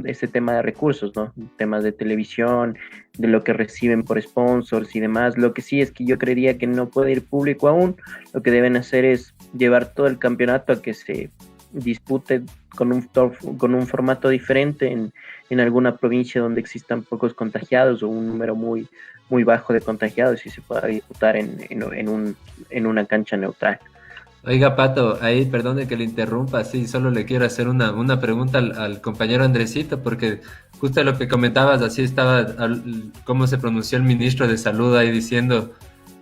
ese tema de recursos, ¿no? Temas de televisión, de lo que reciben por sponsors y demás. Lo que sí es que yo creería que no puede ir público aún. Lo que deben hacer es llevar todo el campeonato a que se dispute con un formato diferente en alguna provincia donde existan pocos contagiados, o un número muy bajo de contagiados, y se pueda disputar en una cancha neutral. Oiga, Pato, ahí perdone que le interrumpa, sí, solo le quiero hacer una pregunta al compañero Andresito, porque justo lo que comentabas, así estaba cómo se pronunció el ministro de Salud ahí diciendo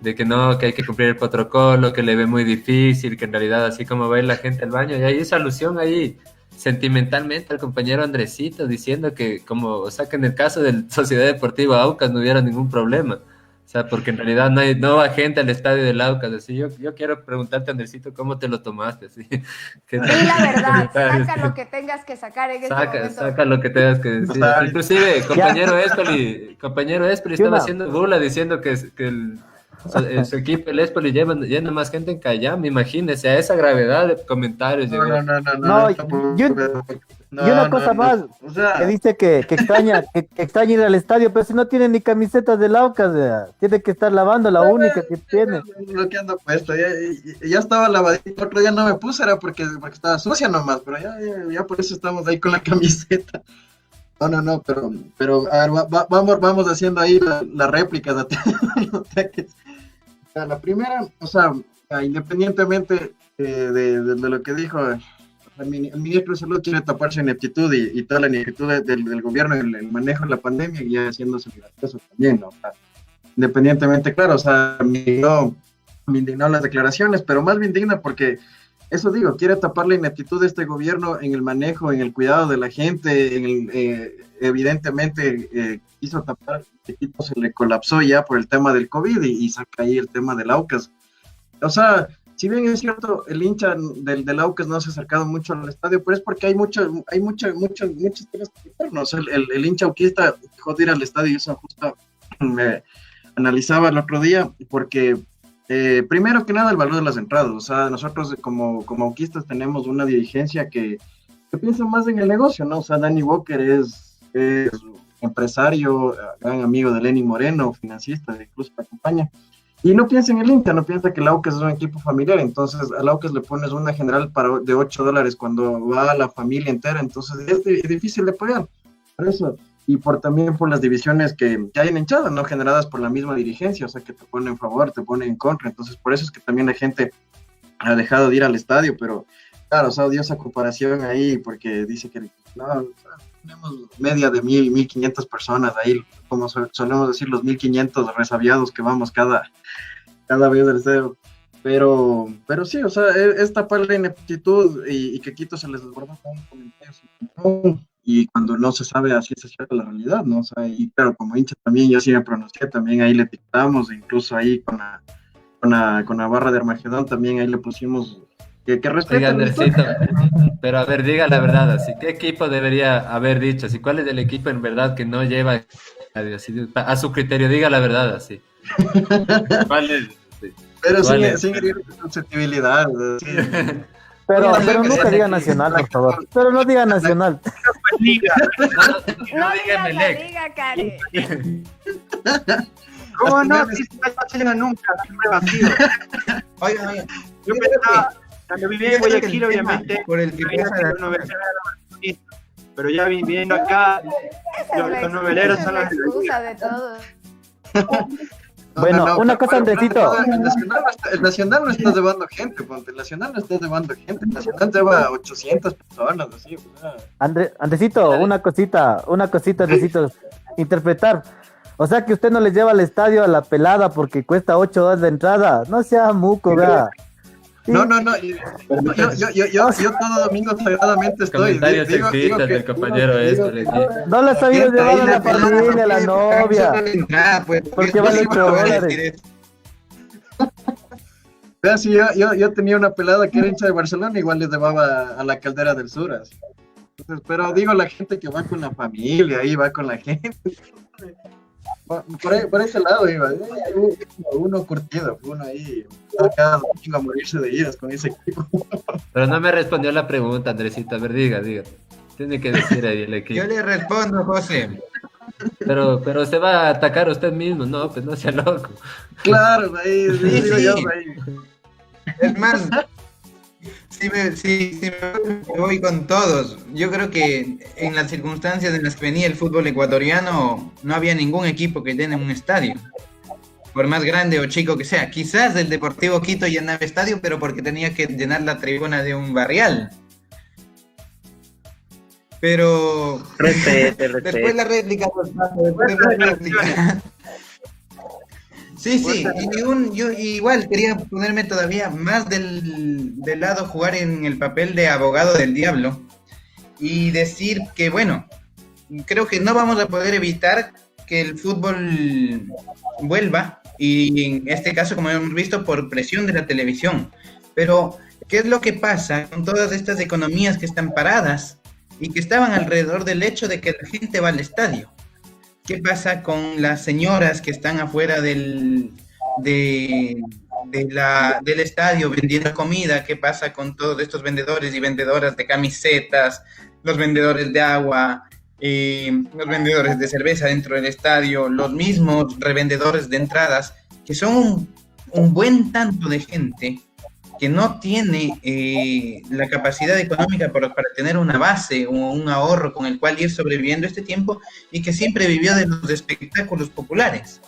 de que no, que hay que cumplir el protocolo, que le ve muy difícil, que en realidad así como va a ir la gente al baño, y hay esa alusión ahí sentimentalmente al compañero Andresito diciendo que o sea, que en el caso de Sociedad Deportiva Aucas no hubiera ningún problema, o sea, porque en realidad no va gente al estadio del Aucas. Así yo quiero preguntarte, Andresito, ¿cómo te lo tomaste? ¿Sí? Y la verdad, saca lo que tengas que sacar en este momento. Saca lo que tengas que decir. Inclusive, compañero Espoli estaba haciendo burla diciendo que su equipo, el Espoli, llena más gente en Cayam, imagínese, a esa gravedad de comentarios. No, y una cosa más, o sea, que dice que extraña ir al estadio, pero si no tiene ni camisetas del Aucas, tiene que estar lavando, la única que tiene. Lo que ando puesto, ya estaba lavadito, otro día no me puse, era porque estaba sucia nomás, pero ya por eso estamos ahí con la camiseta. No, pero a ver, vamos haciendo ahí las réplicas. La primera, o sea, independientemente de lo que dijo el ministro de Salud, quiere tapar su ineptitud y toda la ineptitud del gobierno en el manejo de la pandemia y ya haciéndose gracioso también, ¿no? O sea, independientemente, claro, o sea, me indignó las declaraciones, pero más me indigna porque, eso digo, quiere tapar la ineptitud de este gobierno en el manejo, en el cuidado de la gente, evidentemente quiso tapar, el equipo se le colapsó ya por el tema del COVID y saca ahí el tema del Aucas. O sea, si bien es cierto, el hincha del Aucas no se ha acercado mucho al estadio, pero es porque hay muchas cosas que contarnos. El hincha auquista dejó de ir al estadio y eso justo me analizaba el otro día, porque primero que nada el valor de las entradas. O sea, nosotros como auquistas tenemos una dirigencia que piensa más en el negocio, ¿no? O sea, Danny Walker es empresario, gran amigo de Lenny Moreno, financista, incluso la compañía. Y no piensa en el hincha, no piensa que el Aucas es un equipo familiar, entonces al Aucas le pones una general de $8 cuando va a la familia entera, entonces es difícil de pagar. Por eso, y también por las divisiones que hay en hinchada, ¿no? Generadas por la misma dirigencia, o sea, que te ponen en favor, te ponen en contra, entonces por eso es que también la gente ha dejado de ir al estadio, pero claro, o sea, dio esa comparación ahí, porque dice que no, o sea, tenemos media de 1,500 personas ahí, como solemos decir, los 1,500 resabiados que vamos cada vez del estadio. Pero sí, o sea, es tapar la ineptitud y que Quito se les desborda con comentarios y cuando no se sabe así se cierta la realidad, ¿no? O sea, y claro, como hincha también, yo sí me pronuncié, también ahí le etiquetamos, incluso ahí con la barra de Armagedón también ahí le pusimos que respeta. Oiga, Andresito, pero a ver, diga la verdad, así, ¿qué equipo debería haber dicho? Así, ¿cuál es el equipo en verdad que no lleva así, a su criterio? Diga la verdad, así. ¿Cuál es? Sí. Pero sin herir susceptibilidad. Sí. Pero nunca diga Nacional, por favor. Pero no diga Nacional. No diga diga Emelec. liga, Kare. ¿Cómo no? Si no llega nunca, siempre vacío. Oiga. Yo pensaba, cuando vivía en Guayaquil, obviamente, por el que pero ya viviendo acá, los noveleros son los excusa de todo. Bueno, una cosa, Andresito. El Nacional no está llevando gente, ponte. El Nacional no está llevando gente. El Nacional lleva 800 personas, así. Andresito, una cosita, Andresito. Interpretar. O sea que usted no le lleva al estadio a la pelada porque cuesta $8 de entrada. No sea muco, ¿verdad? No. Yo todo domingo sagradamente estoy. Comentarios sexistas del compañero No la sabía llevar a la familia, a la novia. Porque vale $8. Vean, si yo tenía una pelada que era hincha de Barcelona, igual les llevaba a la Caldera del Sur. Así. Entonces, pero digo, la gente que va con la familia, ahí va con la gente. Por ese lado iba, uno curtido, uno ahí, cada domingo a morirse de iras con ese equipo. Pero no me respondió la pregunta, Andresito, a ver, diga. Tiene que decir ahí el equipo. Yo le respondo, José. Pero se va a atacar usted mismo, no, pues no sea loco. Claro, ahí, digo yo, ahí. Es más, si me voy con todos, yo creo que en las circunstancias en las que venía el fútbol ecuatoriano, no había ningún equipo que llene un estadio, por más grande o chico que sea. Quizás el Deportivo Quito llenaba estadio, pero porque tenía que llenar la tribuna de un barrial. Pero después la réplica. Sí, yo igual quería ponerme todavía más del lado, jugar en el papel de abogado del diablo y decir que, bueno, creo que no vamos a poder evitar que el fútbol vuelva, y en este caso, como hemos visto, por presión de la televisión. Pero, ¿qué es lo que pasa con todas estas economías que están paradas y que estaban alrededor del hecho de que la gente va al estadio? ¿Qué pasa con las señoras que están afuera del estadio vendiendo comida? ¿Qué pasa con todos estos vendedores y vendedoras de camisetas, los vendedores de agua, los vendedores de cerveza dentro del estadio, los mismos revendedores de entradas, que son un buen tanto de gente que no tiene la capacidad económica para tener una base o un ahorro con el cual ir sobreviviendo este tiempo, y que siempre vivió de los espectáculos populares?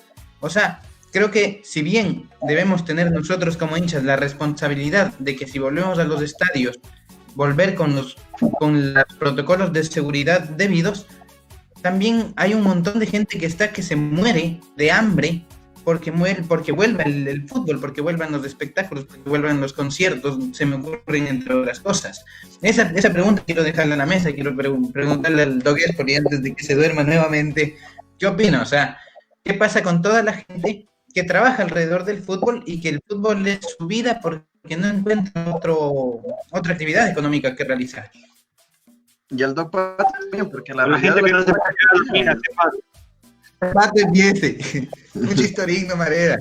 O sea, creo que si bien debemos tener nosotros como hinchas la responsabilidad de que si volvemos a los estadios, volver con los protocolos de seguridad debidos, también hay un montón de gente que se muere de hambre porque vuelva el fútbol, porque vuelvan los espectáculos, porque vuelvan los conciertos, se me ocurren entre otras cosas. Esa pregunta quiero dejarla en la mesa, quiero preguntarle al Doc Espoli antes de que se duerma nuevamente, ¿qué opina? O sea, ¿qué pasa con toda la gente que trabaja alrededor del fútbol y que el fútbol es su vida porque no encuentra otra actividad económica que realizar? Y el Doc Pato también, porque la gente que no se puede quedar dormida, Pato empiece. Mucha historia, Marera.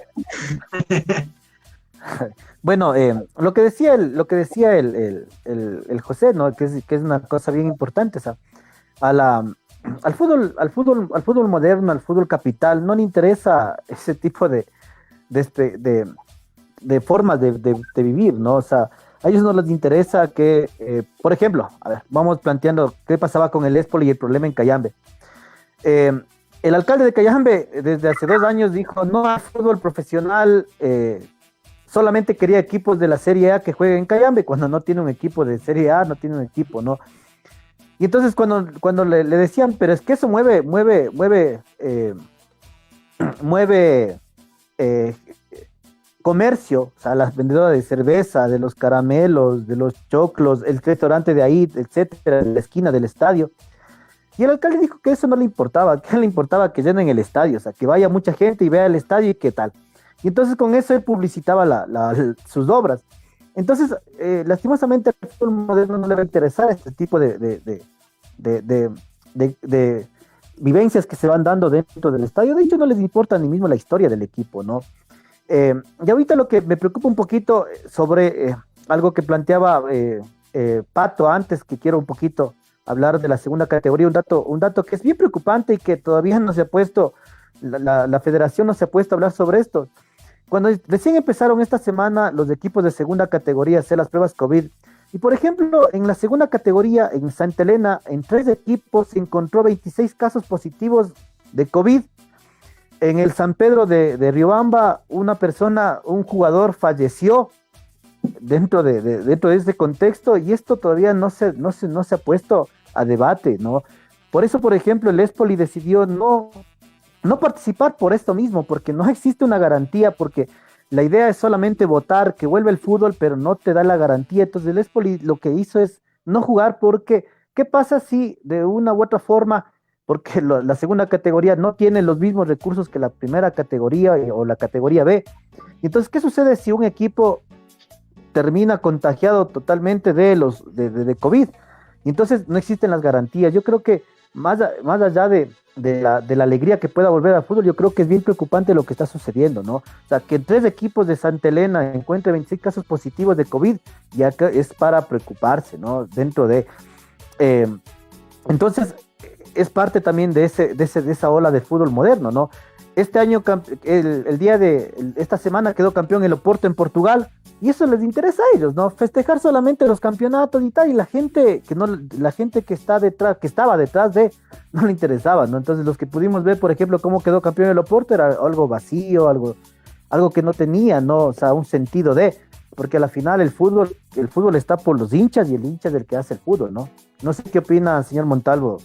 Bueno, lo que decía el José, ¿no? Que es una cosa bien importante, ¿sabes? Al fútbol moderno, al fútbol capital, no le interesa ese tipo de formas de vivir, ¿no? O sea, a ellos no les interesa que, por ejemplo, a ver, vamos planteando qué pasaba con el Espoli y el problema en Cayambe. El alcalde de Cayambe desde hace 2 años dijo no al fútbol profesional, solamente quería equipos de la Serie A que jueguen en Cayambe, cuando no tiene un equipo de Serie A, no tiene un equipo, ¿no? Y entonces cuando le decían, pero es que eso mueve comercio, o sea, las vendedoras de cerveza, de los caramelos, de los choclos, el restaurante de ahí, etcétera, en la esquina del estadio. Y el alcalde dijo que eso no le importaba, que le importaba que llenen el estadio, o sea, que vaya mucha gente y vea el estadio y qué tal. Y entonces con eso él publicitaba sus obras. Entonces, lastimosamente al fútbol moderno no le va a interesar este tipo de vivencias que se van dando dentro del estadio. De hecho, no les importa ni mismo la historia del equipo, ¿no? Y ahorita lo que me preocupa un poquito sobre algo que planteaba Pato antes, que quiero un poquito hablar de la segunda categoría, un dato que es bien preocupante y que todavía no se ha puesto, la federación no se ha puesto a hablar sobre esto. Cuando recién empezaron esta semana los equipos de segunda categoría a hacer las pruebas COVID, y por ejemplo, en la segunda categoría, en Santa Elena, en 3 equipos se encontró 26 casos positivos de COVID. En el San Pedro de Riobamba, un jugador falleció dentro de ese contexto, y esto todavía no se ha puesto a debate, ¿no? Por eso, por ejemplo, el Espoli decidió no participar por esto mismo, porque no existe una garantía, porque la idea es solamente votar que vuelva el fútbol, pero no te da la garantía. Entonces el Espoli lo que hizo es no jugar, porque ¿qué pasa si de una u otra forma, porque la segunda categoría no tiene los mismos recursos que la primera categoría o la categoría B? Y entonces, ¿qué sucede si un equipo termina contagiado totalmente de COVID? Y entonces no existen las garantías. Yo creo que más allá de la alegría que pueda volver al fútbol, yo creo que es bien preocupante lo que está sucediendo, ¿no? O sea, que 3 equipos de Santa Elena encuentren 26 casos positivos de COVID, ya que es para preocuparse, ¿no? Dentro de... entonces, es parte también de esa ola del fútbol moderno, ¿no? Este año, esta semana quedó campeón el Oporto en Portugal, y eso les interesa a ellos, ¿no? Festejar solamente los campeonatos y tal, y la gente que estaba detrás no le interesaba, ¿no? Entonces los que pudimos ver, por ejemplo, cómo quedó campeón el Oporto, era algo vacío, algo que no tenía, ¿no? O sea, un sentido porque a la final el fútbol está por los hinchas, y el hincha es el que hace el fútbol, ¿no? No sé qué opina, señor Montalvo.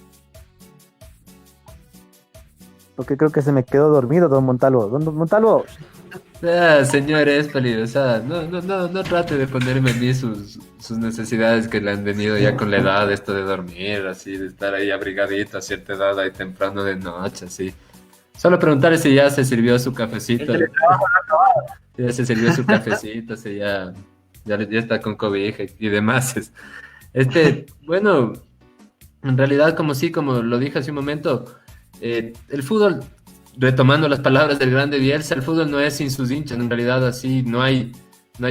Porque creo que se me quedó dormido, don Montalvo. Don Montalvo. Señor Espoli, o sea, no trate de ponerme a mí sus necesidades que le han venido ya con la edad, esto de dormir, así, de estar ahí abrigadito a cierta edad, ahí temprano de noche, así. Solo preguntarle si ya se sirvió su cafecito. Ya se sirvió su cafecito, si ya está con cobija y demás. Bueno, en realidad, como lo dije hace un momento, el fútbol, retomando las palabras del grande Bielsa, el fútbol no es sin sus hinchas, en realidad así no hay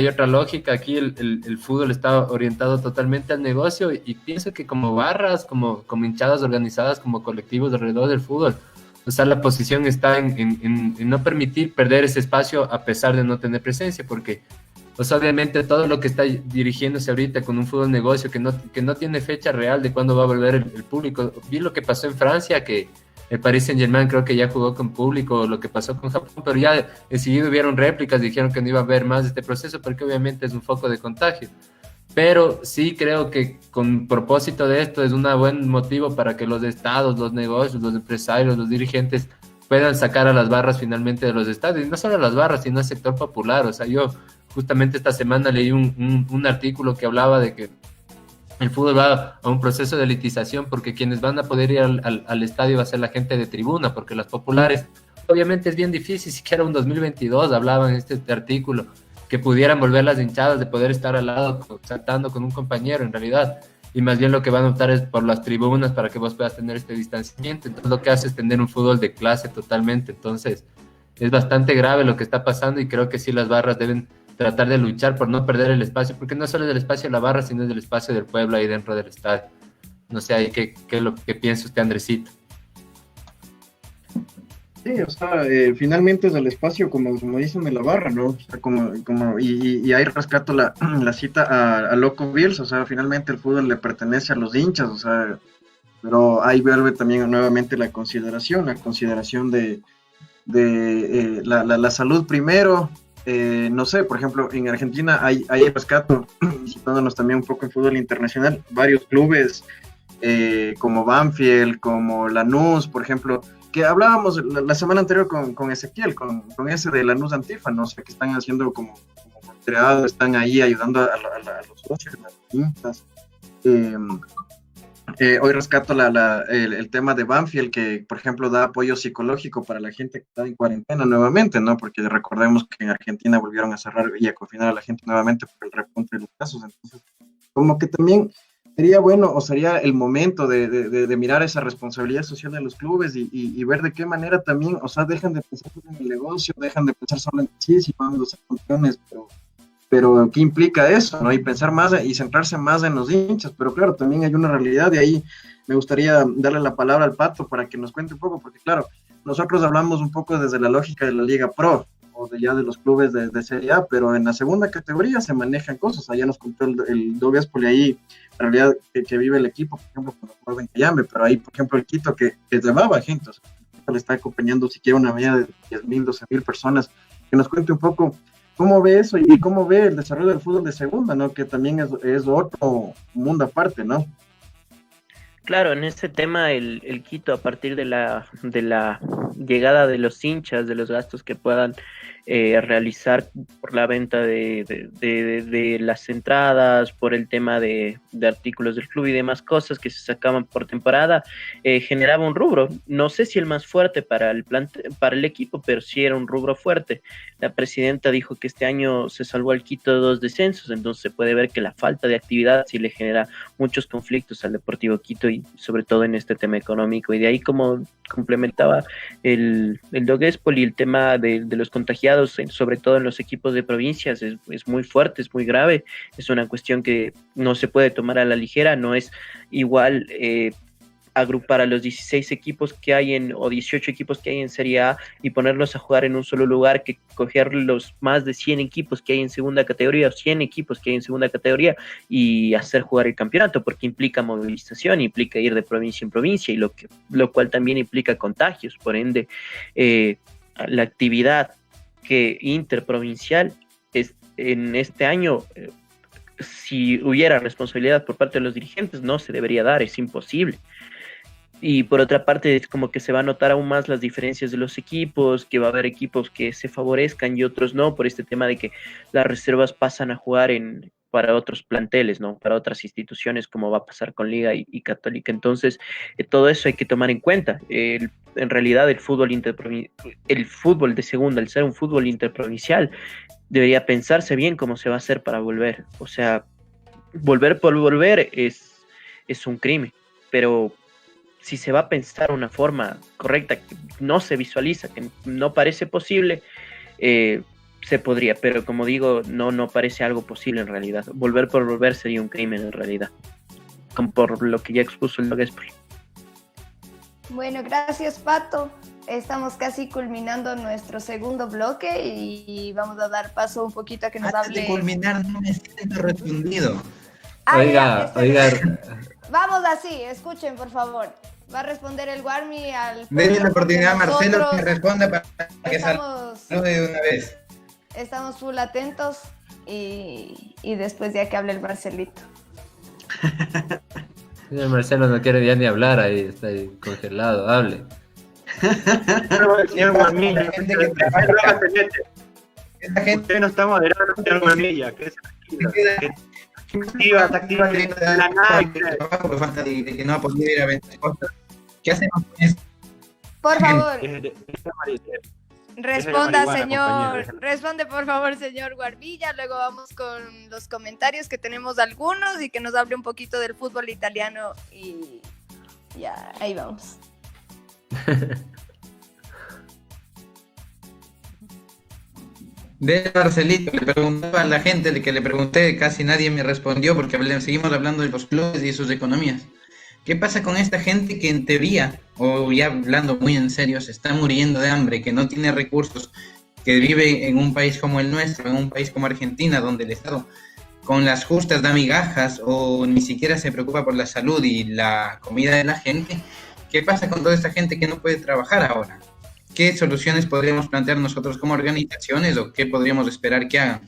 otra lógica. Aquí el fútbol está orientado totalmente al negocio, y pienso que como barras, como hinchadas organizadas, como colectivos alrededor del fútbol, o sea, la posición está en no permitir perder ese espacio a pesar de no tener presencia, porque pues obviamente todo lo que está dirigiéndose ahorita con un fútbol negocio que no tiene fecha real de cuándo va a volver el público. Vi lo que pasó en Francia, que el Paris Saint-Germain creo que ya jugó con público, lo que pasó con Japón, pero ya enseguida hubieron réplicas, dijeron que no iba a haber más de este proceso porque obviamente es un foco de contagio. Pero sí creo que con propósito de esto es un buen motivo para que los estados, los negocios, los empresarios, los dirigentes puedan sacar a las barras finalmente de los estadios, y no solo a las barras, sino al sector popular. O sea, yo justamente esta semana leí un artículo que hablaba de que el fútbol va a un proceso de elitización porque quienes van a poder ir al estadio va a ser la gente de tribuna, porque las populares, obviamente es bien difícil, siquiera un 2022 hablaba en este artículo, que pudieran volver las hinchadas, de poder estar al lado, saltando con un compañero en realidad, y más bien lo que van a optar es por las tribunas para que vos puedas tener este distanciamiento. Entonces lo que hace es tener un fútbol de clase totalmente. Entonces es bastante grave lo que está pasando y creo que sí las barras deben tratar de luchar por no perder el espacio, porque no solo es el espacio de la barra, sino es el espacio del pueblo ahí dentro del estadio. No sé ahí qué es lo que piensa usted, Andresito. Sí, o sea, finalmente es el espacio, como dicen, de la barra, ¿no? O sea, y ahí rescato la cita a Loco Bills, o sea, finalmente el fútbol le pertenece a los hinchas, o sea, pero ahí vuelve también nuevamente la consideración de la salud primero. No sé, por ejemplo, en Argentina hay rescato, citándonos también un poco en fútbol internacional, varios clubes como Banfield, como Lanús, por ejemplo, que hablábamos la semana anterior con Ezequiel, con ese de Lanús Antifa, ¿no? O sea, que están haciendo como creado, están ahí ayudando a los socios, a las hinchas. Hoy rescato el tema de Banfield, que por ejemplo da apoyo psicológico para la gente que está en cuarentena nuevamente, ¿no? Porque recordemos que en Argentina volvieron a cerrar y a confinar a la gente nuevamente por el repunte de los casos. Entonces, como que también sería bueno, o sería el momento de mirar esa responsabilidad social de los clubes y ver de qué manera también, o sea, dejan de pensar en el negocio, dejan de pensar solo en sí, si vamos a ser campeones, pero ¿qué implica eso? ¿No? Y pensar más y centrarse más en los hinchas, pero claro, también hay una realidad, y ahí me gustaría darle la palabra al Pato para que nos cuente un poco, porque claro, nosotros hablamos un poco desde la lógica de la Liga Pro, o de los clubes de Serie A, pero en la segunda categoría se manejan cosas. Allá nos contó el Doguespoli ahí, la realidad que vive el equipo, por ejemplo, cuando juega en Cayambe, pero ahí, por ejemplo, el Quito que llevaba gente, o sea, le está acompañando siquiera una media de 10.000, 12.000 personas, que nos cuente un poco cómo ve eso y cómo ve el desarrollo del fútbol de segunda, ¿no? Que también es otro mundo aparte, ¿no? Claro, en este tema el Quito, a partir de la llegada de los hinchas, de los gastos que puedan realizar por la venta de las entradas, por el tema de artículos del club y demás cosas que se sacaban por temporada, generaba un rubro. No sé si el más fuerte para el equipo, pero sí era un rubro fuerte. La presidenta dijo que este año se salvó al Quito de 2 descensos, entonces se puede ver que la falta de actividad sí le genera muchos conflictos al Deportivo Quito, y sobre todo en este tema económico. Y de ahí, como complementaba el Doguespoli, el tema de los contagiados, sobre todo en los equipos de provincias, es muy fuerte, es muy grave, es una cuestión que no se puede tomar a la ligera. No es igual agrupar a los 16 equipos que hay o 18 equipos que hay en Serie A y ponerlos a jugar en un solo lugar, que coger los más de 100 equipos que hay en segunda categoría, o 100 equipos que hay en segunda categoría, y hacer jugar el campeonato, porque implica movilización, implica ir de provincia en provincia, y lo cual también implica contagios. Por ende, la actividad interprovincial en este año, si hubiera responsabilidad por parte de los dirigentes, no se debería dar, es imposible. Y por otra parte, es como que se va a notar aún más las diferencias de los equipos, que va a haber equipos que se favorezcan y otros no, por este tema de que las reservas pasan a jugar para otros planteles, ¿no? Para otras instituciones, como va a pasar con Liga y Católica. Entonces, todo eso hay que tomar en cuenta. En realidad, el fútbol de segunda, al ser un fútbol interprovincial, debería pensarse bien cómo se va a hacer para volver. O sea, volver por volver es un crimen, pero si se va a pensar una forma correcta, que no se visualiza, que no parece posible, se podría, pero como digo, no parece algo posible en realidad. Volver por volver sería un crimen en realidad, como por lo que ya expuso el Doguespoli. Bueno, gracias, Pato. Estamos casi culminando nuestro segundo bloque y vamos a dar paso un poquito a que nos hable. Antes de culminar, no me siento respondido. Oiga. Vamos así, escuchen, por favor. Va a responder el Guarmi al... Denle la oportunidad a Marcelo Nosotros que responda para que estamos, salude de una vez. estamos full atentos y después ya que hable el Marcelito. El Marcelo no quiere ya ni hablar, ahí está ahí congelado, hable. Señor Guarmilla, La gente que trabaja. Esta gente usted no está moderando, señor Guarmilla, que es activa, está activa de la nada. por falta de que no ha podido ir a vender cosas. ¿Qué hacemos con eso? Por favor, Deje responda, la marihuana, señor. compañero. Responde, por favor, señor Guarvilla. Luego vamos con los comentarios, que tenemos algunos, y que nos hable un poquito del fútbol italiano. Y ya, ahí vamos. De Marcelito, le preguntaba a la gente que le pregunté, casi nadie me respondió porque seguimos hablando de los clubes y sus economías. ¿Qué pasa con esta gente que en teoría, o ya hablando muy en serio, se está muriendo de hambre, que no tiene recursos, que vive en un país como el nuestro, en un país como Argentina, donde el Estado con las justas da migajas o ni siquiera se preocupa por la salud y la comida de la gente? ¿Qué pasa con toda esta gente que no puede trabajar ahora? ¿Qué soluciones podríamos plantear nosotros como organizaciones o qué podríamos esperar que hagan?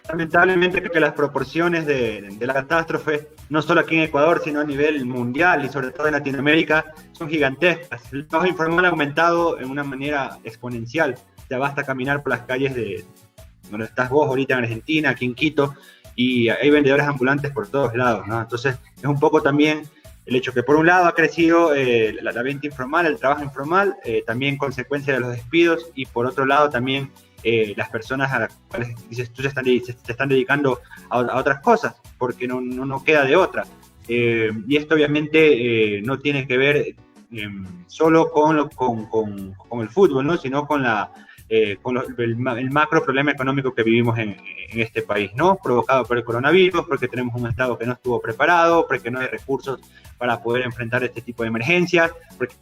Lamentablemente creo que las proporciones de la catástrofe, no solo aquí en Ecuador, sino a nivel mundial y sobre todo en Latinoamérica, son gigantescas. El trabajo informal ha aumentado en una manera exponencial. Ya basta caminar por las calles de donde estás vos ahorita en Argentina, aquí en Quito, y hay vendedores ambulantes por todos lados, ¿no? Entonces es un poco también el hecho que por un lado ha crecido la venta informal, el trabajo informal, también consecuencia de los despidos, y por otro lado también las personas a las cuales dices tú se están dedicando a otras cosas, porque no queda de otra. Y esto obviamente no tiene que ver solo con el fútbol, ¿no? Sino con el macro problema económico que vivimos en este país, ¿no? Provocado por el coronavirus, porque tenemos un Estado que no estuvo preparado, porque no hay recursos para poder enfrentar este tipo de emergencias, porque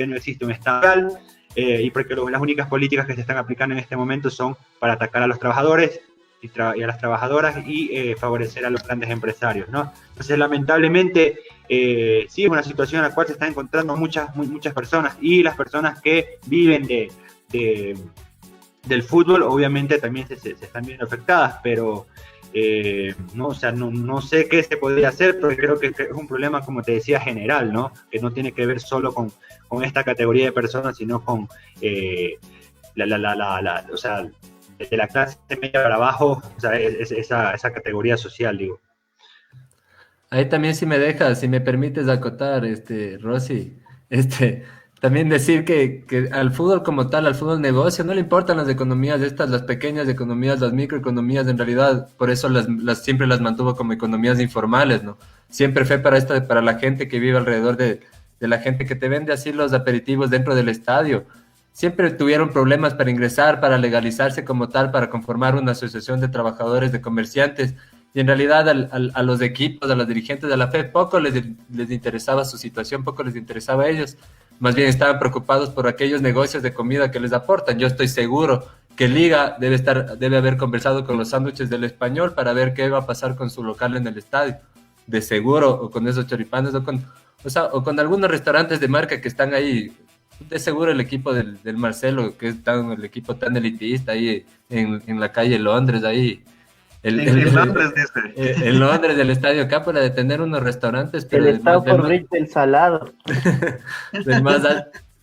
no existe un Estado real, y porque las únicas políticas que se están aplicando en este momento son para atacar a los trabajadores y a las trabajadoras y favorecer a los grandes empresarios, ¿no? Entonces, lamentablemente, sí es una situación en la cual se están encontrando muchas personas, y las personas que viven del fútbol obviamente también se están viendo afectadas, pero no sé qué se podría hacer, porque creo que es un problema, como te decía, general, ¿no? Que no tiene que ver solo con esta categoría de personas, sino con desde la clase media para abajo, o sea, esa categoría social, digo. Ahí también, si me permites acotar, Rosy, también decir que al fútbol como tal, al fútbol negocio, no le importan las economías estas, las pequeñas economías, las microeconomías, en realidad, por eso siempre las mantuvo como economías informales, ¿no? Siempre fue para la gente que vive alrededor de la gente que te vende así los aperitivos dentro del estadio. Siempre tuvieron problemas para ingresar, para legalizarse como tal, para conformar una asociación de trabajadores, de comerciantes, y en realidad a los equipos, a los dirigentes de la FE, poco les interesaba su situación, poco les interesaba a ellos. Más bien estaban preocupados por aquellos negocios de comida que les aportan. Yo estoy seguro que Liga debe haber conversado con los sándwiches del Español para ver qué va a pasar con su local en el estadio. De seguro, o con esos choripanes, o con algunos restaurantes de marca que están ahí. De seguro el equipo del Marcelo, que es el equipo tan elitista ahí en la calle Londres, ahí. En Londres, del Estadio Cápora, de tener unos restaurantes, pero el estado por del salado.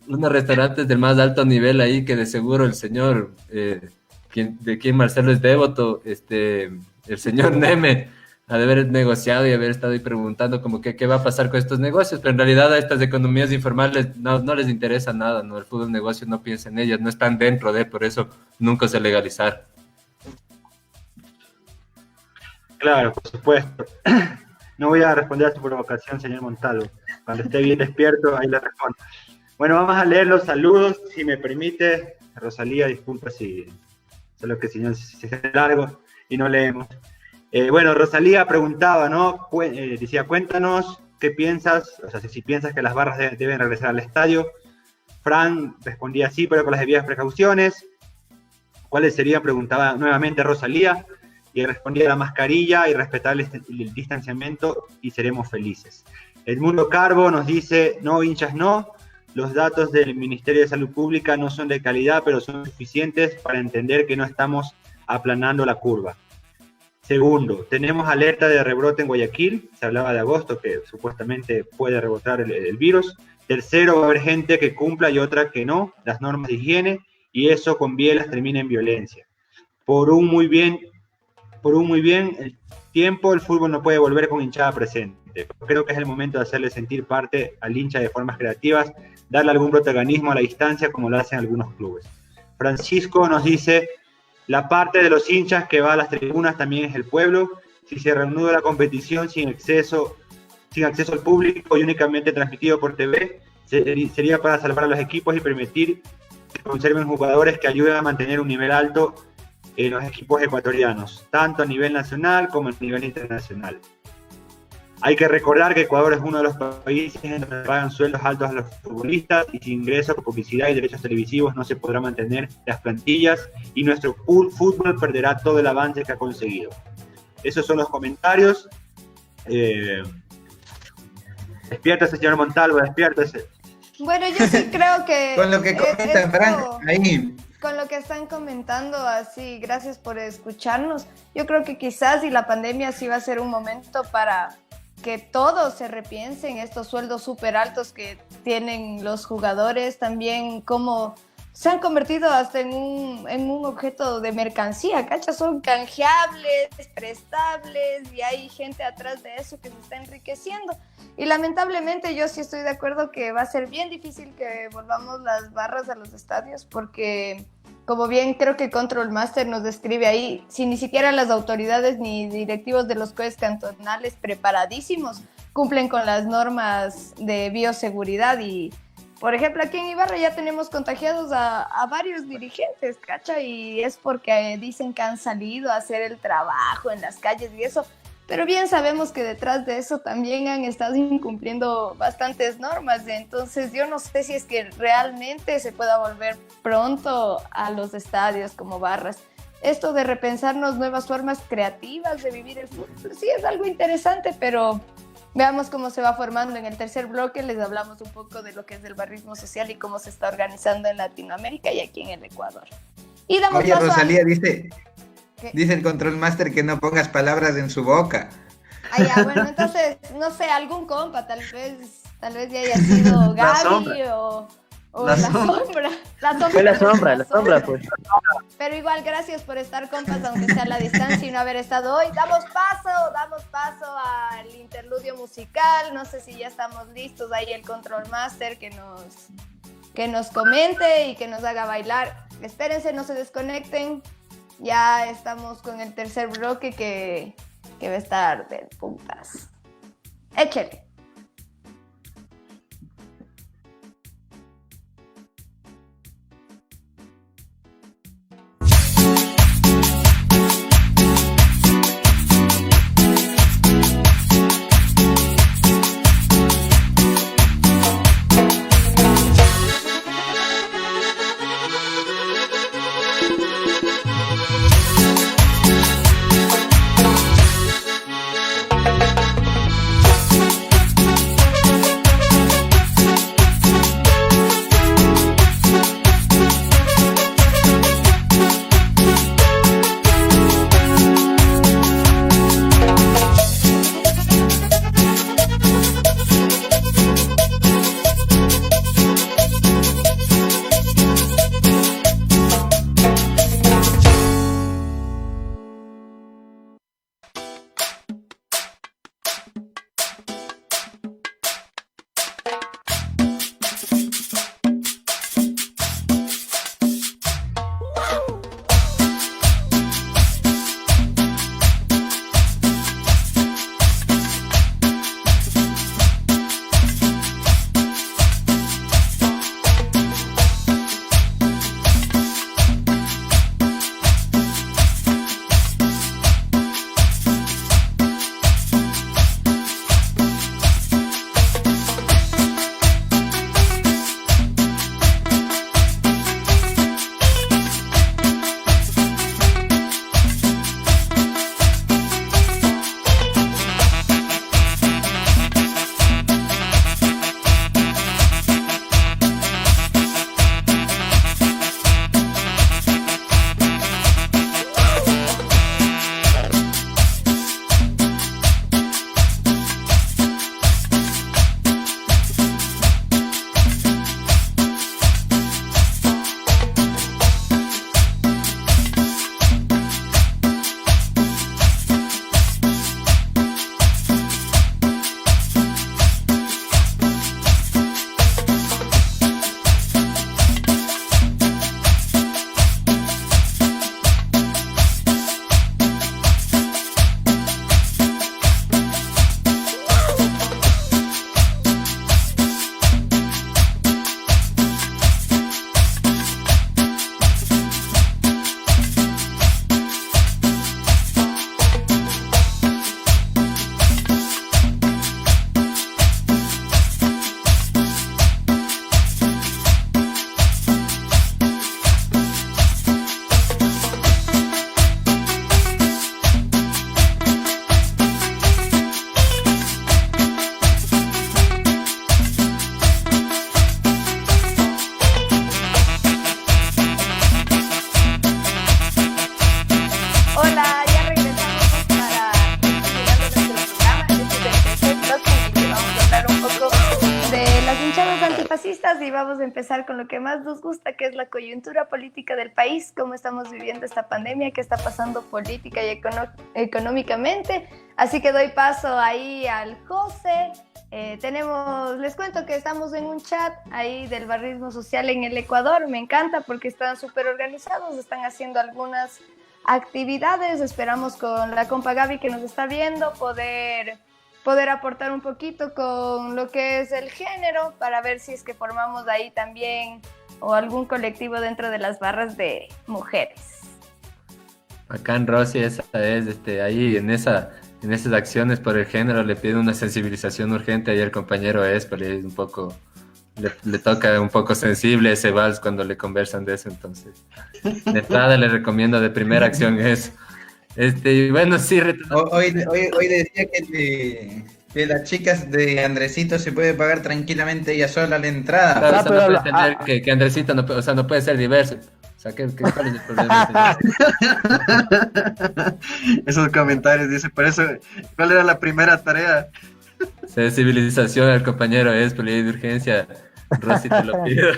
Unos restaurantes del más alto nivel ahí, que de seguro el señor, de quien Marcelo es devoto, el señor Neme, ha de haber negociado y haber estado ahí preguntando como que qué va a pasar con estos negocios, pero en realidad a estas economías informales no les interesa nada, ¿no? El fútbol negocio no piensa en ellas, no están dentro por eso nunca se legalizaron. Claro, por supuesto. No voy a responder a tu provocación, señor Montalvo. Cuando esté bien despierto, ahí le respondo. Bueno, vamos a leer los saludos, si me permite. Rosalía, disculpa si solo que si no se hace largo y no leemos. Bueno, Rosalía preguntaba, ¿no? Decía, cuéntanos qué piensas, o sea, si piensas que las barras deben regresar al estadio. Fran respondía sí, pero con las debidas precauciones. ¿Cuáles serían? Preguntaba nuevamente Rosalía. y respondía a la mascarilla y respetar el distanciamiento y seremos felices. Edmundo Carbo nos dice, no hinchas no, los datos del Ministerio de Salud Pública no son de calidad, pero son suficientes para entender que no estamos aplanando la curva. Segundo, tenemos alerta de rebrote en Guayaquil, se hablaba de agosto, que supuestamente puede rebotar el virus. Tercero, va a haber gente que cumpla y otra que no, las normas de higiene, y eso con bielas termina en violencia. Por un muy bien el tiempo, el fútbol no puede volver con hinchada presente. Creo que es el momento de hacerle sentir parte al hincha de formas creativas, darle algún protagonismo a la distancia como lo hacen algunos clubes. Francisco nos dice, la parte de los hinchas que va a las tribunas también es el pueblo. Si se reanuda la competición sin acceso al público y únicamente transmitido por TV, sería para salvar a los equipos y permitir que conserven jugadores que ayuden a mantener un nivel alto en los equipos ecuatorianos, tanto a nivel nacional como a nivel internacional. Hay que recordar que Ecuador es uno de los países en donde pagan sueldos altos a los futbolistas y sin ingresos, publicidad y derechos televisivos no se podrá mantener las plantillas y nuestro fútbol perderá todo el avance que ha conseguido. Esos son los comentarios. Despiértese, señor Montalvo, despiértese. Bueno, yo sí creo que... Con lo que comenta Frank, ahí... Con lo que están comentando, así, gracias por escucharnos. Yo creo que quizás y la pandemia sí va a ser un momento para que todos se repiensen estos sueldos súper altos que tienen los jugadores, también cómo se han convertido hasta en un objeto de mercancía, ¿cachas? Son canjeables, prestables, y hay gente atrás de eso que se está enriqueciendo. Y lamentablemente yo sí estoy de acuerdo que va a ser bien difícil que volvamos las barras a los estadios, porque como bien creo que Control Master nos describe ahí, si ni siquiera las autoridades ni directivos de los COEs cantonales preparadísimos cumplen con las normas de bioseguridad. Y por ejemplo, aquí en Ibarra ya tenemos contagiados a varios dirigentes, ¿cacha? Y es porque dicen que han salido a hacer el trabajo en las calles y eso. Pero bien sabemos que detrás de eso también han estado incumpliendo bastantes normas. Entonces yo no sé si es que realmente se pueda volver pronto a los estadios como barras. Esto de repensarnos nuevas formas creativas de vivir el fútbol, sí es algo interesante, pero veamos cómo se va formando. En el tercer bloque les hablamos un poco de lo que es el barrismo social y cómo se está organizando en Latinoamérica y aquí en el Ecuador. Y damos Oye, paso Rosalía dice el Control Master que no pongas palabras en su boca. Ah, ya, bueno, entonces, no sé, algún compa, tal vez ya haya sido Gaby o la sombra. Fue la sombra, pues. Pero igual, gracias por estar, compas, aunque sea a la distancia y no haber estado hoy. Damos paso al interludio musical. No sé si ya estamos listos. Ahí el Control Master que nos comente y que nos haga bailar. Espérense, no se desconecten. Ya estamos con el tercer bloque que va a estar de puntas. Échale. vamos a empezar con lo que más nos gusta, que es la coyuntura política del país, cómo estamos viviendo esta pandemia, qué está pasando política y económicamente. Así que doy paso ahí al José. Les cuento que estamos en un chat ahí del barrismo social en el Ecuador. Me encanta porque están súper organizados, están haciendo algunas actividades. Esperamos con la compa Gaby que nos está viendo poder aportar un poquito con lo que es el género para ver si es que formamos ahí también o algún colectivo dentro de las barras de mujeres. Acá en Rossi esa es, ahí en esas acciones por el género le pide una sensibilización urgente ahí al compañero Esper, y un poco le toca un poco sensible ese vals cuando le conversan de eso, entonces de entrada le recomiendo de primera acción eso. Y bueno, sí. Hoy decía que de las chicas de Andresito se puede pagar tranquilamente ella sola la entrada. Claro, o sea, no puede entender que Andresito no puede ser diverso. O sea, ¿cuál es el problema? Esos comentarios, dice, por eso, ¿cuál era la primera tarea? Sensibilización al compañero por ley de urgencia. Rosy, te lo pido.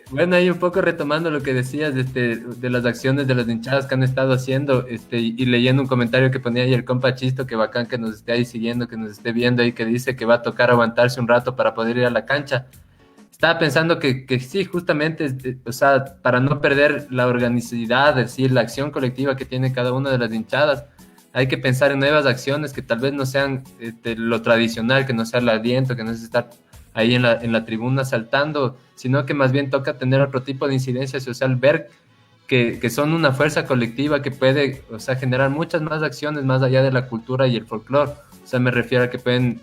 Bueno, ahí un poco retomando lo que decías de las acciones de las hinchadas que han estado haciendo, y leyendo un comentario que ponía ahí el compa Chisto, que bacán que nos esté ahí siguiendo, que nos esté viendo ahí, que dice que va a tocar aguantarse un rato para poder ir a la cancha. Estaba pensando que sí, justamente, o sea, para no perder la organicidad, es decir, la acción colectiva que tiene cada una de las hinchadas, hay que pensar en nuevas acciones que tal vez no sean lo tradicional, que no sea el aliento, que no es estar ahí en la tribuna saltando, sino que más bien toca tener otro tipo de incidencia social, ver que son una fuerza colectiva que puede, o sea, generar muchas más acciones más allá de la cultura y el folclore. O sea, me refiero a que pueden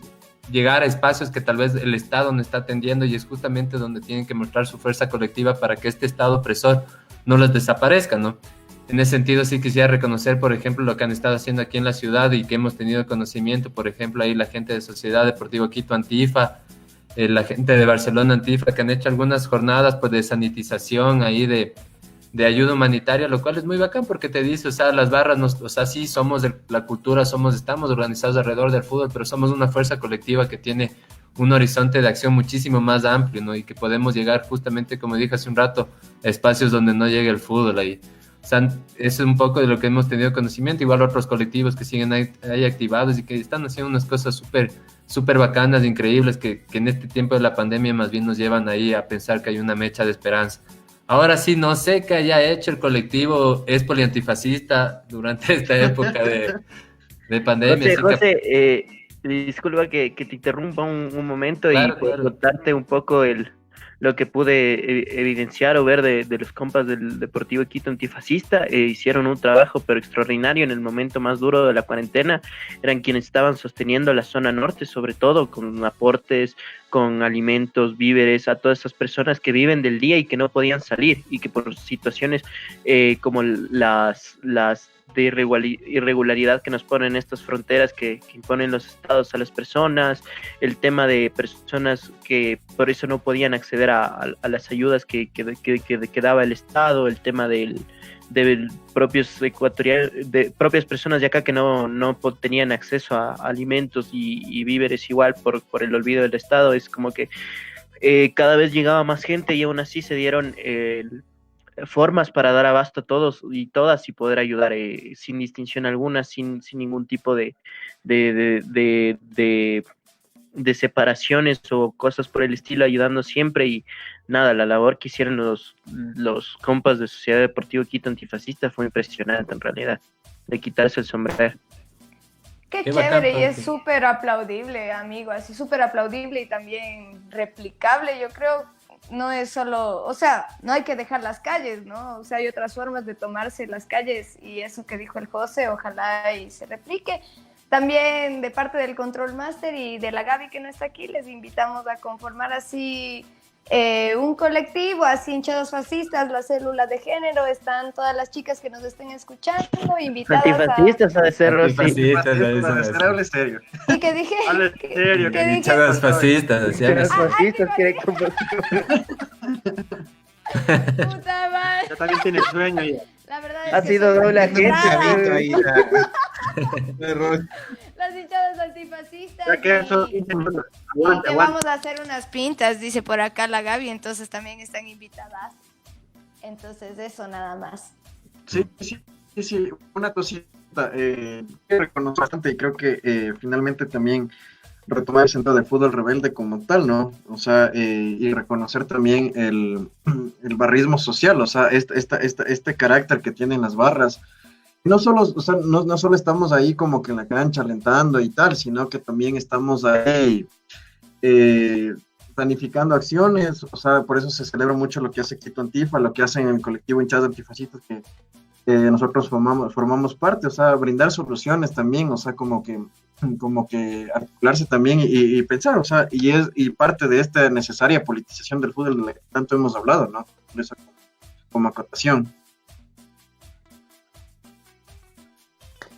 llegar a espacios que tal vez el Estado no está atendiendo, y es justamente donde tienen que mostrar su fuerza colectiva para que este Estado opresor no les desaparezca, ¿no? En ese sentido sí quisiera reconocer, por ejemplo, lo que han estado haciendo aquí en la ciudad y que hemos tenido conocimiento, por ejemplo, ahí la gente de Sociedad Deportiva Quito Antifa, la gente de Barcelona Antifa, que han hecho algunas jornadas pues de sanitización ahí, de ayuda humanitaria, lo cual es muy bacán porque te dice, o sea, las barras, o sea, sí somos de la cultura, estamos organizados alrededor del fútbol, pero somos una fuerza colectiva que tiene un horizonte de acción muchísimo más amplio, ¿no? Y que podemos llegar justamente, como dije hace un rato, a espacios donde no llega el fútbol ahí. O sea, es un poco de lo que hemos tenido conocimiento, igual otros colectivos que siguen ahí activados y que están haciendo unas cosas súper bacanas, increíbles, que en este tiempo de la pandemia más bien nos llevan ahí a pensar que hay una mecha de esperanza. Ahora sí, no sé qué haya hecho el colectivo Espoli Antifascista durante esta época de pandemia. José, disculpa que te interrumpa un momento, claro, y claro, contarte un poco lo que pude evidenciar o ver de los compas del Deportivo Quito Antifascista. Hicieron un trabajo pero extraordinario en el momento más duro de la cuarentena. Eran quienes estaban sosteniendo la zona norte, sobre todo con aportes, con alimentos, víveres, a todas esas personas que viven del día y que no podían salir, y que por situaciones como las de irregularidad que nos ponen estas fronteras que imponen los estados a las personas, el tema de personas que por eso no podían acceder a las ayudas que daba el estado, el tema de propios ecuatorianos, de propias personas de acá que no tenían acceso a alimentos y víveres igual por el olvido del estado. Es como que cada vez llegaba más gente y aún así se dieron formas para dar abasto a todos y todas y poder ayudar sin distinción alguna, sin ningún tipo de separaciones o cosas por el estilo, ayudando siempre. Y nada, la labor que hicieron los compas de Sociedad Deportiva Quito Antifascista fue impresionante en realidad, de quitarse el sombrero. Qué chévere, y es súper aplaudible, amigo, así súper aplaudible y también replicable, yo creo. No es solo, o sea, no hay que dejar las calles, ¿no? O sea, hay otras formas de tomarse las calles, y eso que dijo el José, ojalá y se replique. También de parte del Control Master y de la Gaby que no está aquí, les invitamos a conformar así un colectivo, así hinchados fascistas, la célula de género. Están todas las chicas que nos estén escuchando, invitadas antifascistas a ser Hable serio. ¿Y qué dije? Hable serio, que hinchadas fascistas. Hinchadas fascistas quieren Puta madre. Ya también tiene sueño ya. La verdad es ha que sido doble agente. las hinchadas antifascistas. Ya quedan solo Y 15 minutos. que Aguanta. vamos a hacer unas pintas, dice por acá la Gaby, entonces también están invitadas. Entonces eso nada más. Sí, una cosita que reconozco bastante y creo que finalmente también retomar el centro de fútbol rebelde como tal, ¿no? O sea, y reconocer también el barrismo social, o sea, este carácter que tienen las barras. No solo, o sea, no solo estamos ahí como que en la cancha alentando y tal, sino que también estamos ahí planificando acciones, o sea, por eso se celebra mucho lo que hace Quito Antifa, lo que hacen en el colectivo hinchadas antifascistas que nosotros formamos parte, o sea, brindar soluciones también, o sea, como que articularse también y pensar, o sea, y parte de esta necesaria politización del fútbol de la que tanto hemos hablado, ¿no? Por eso como acotación.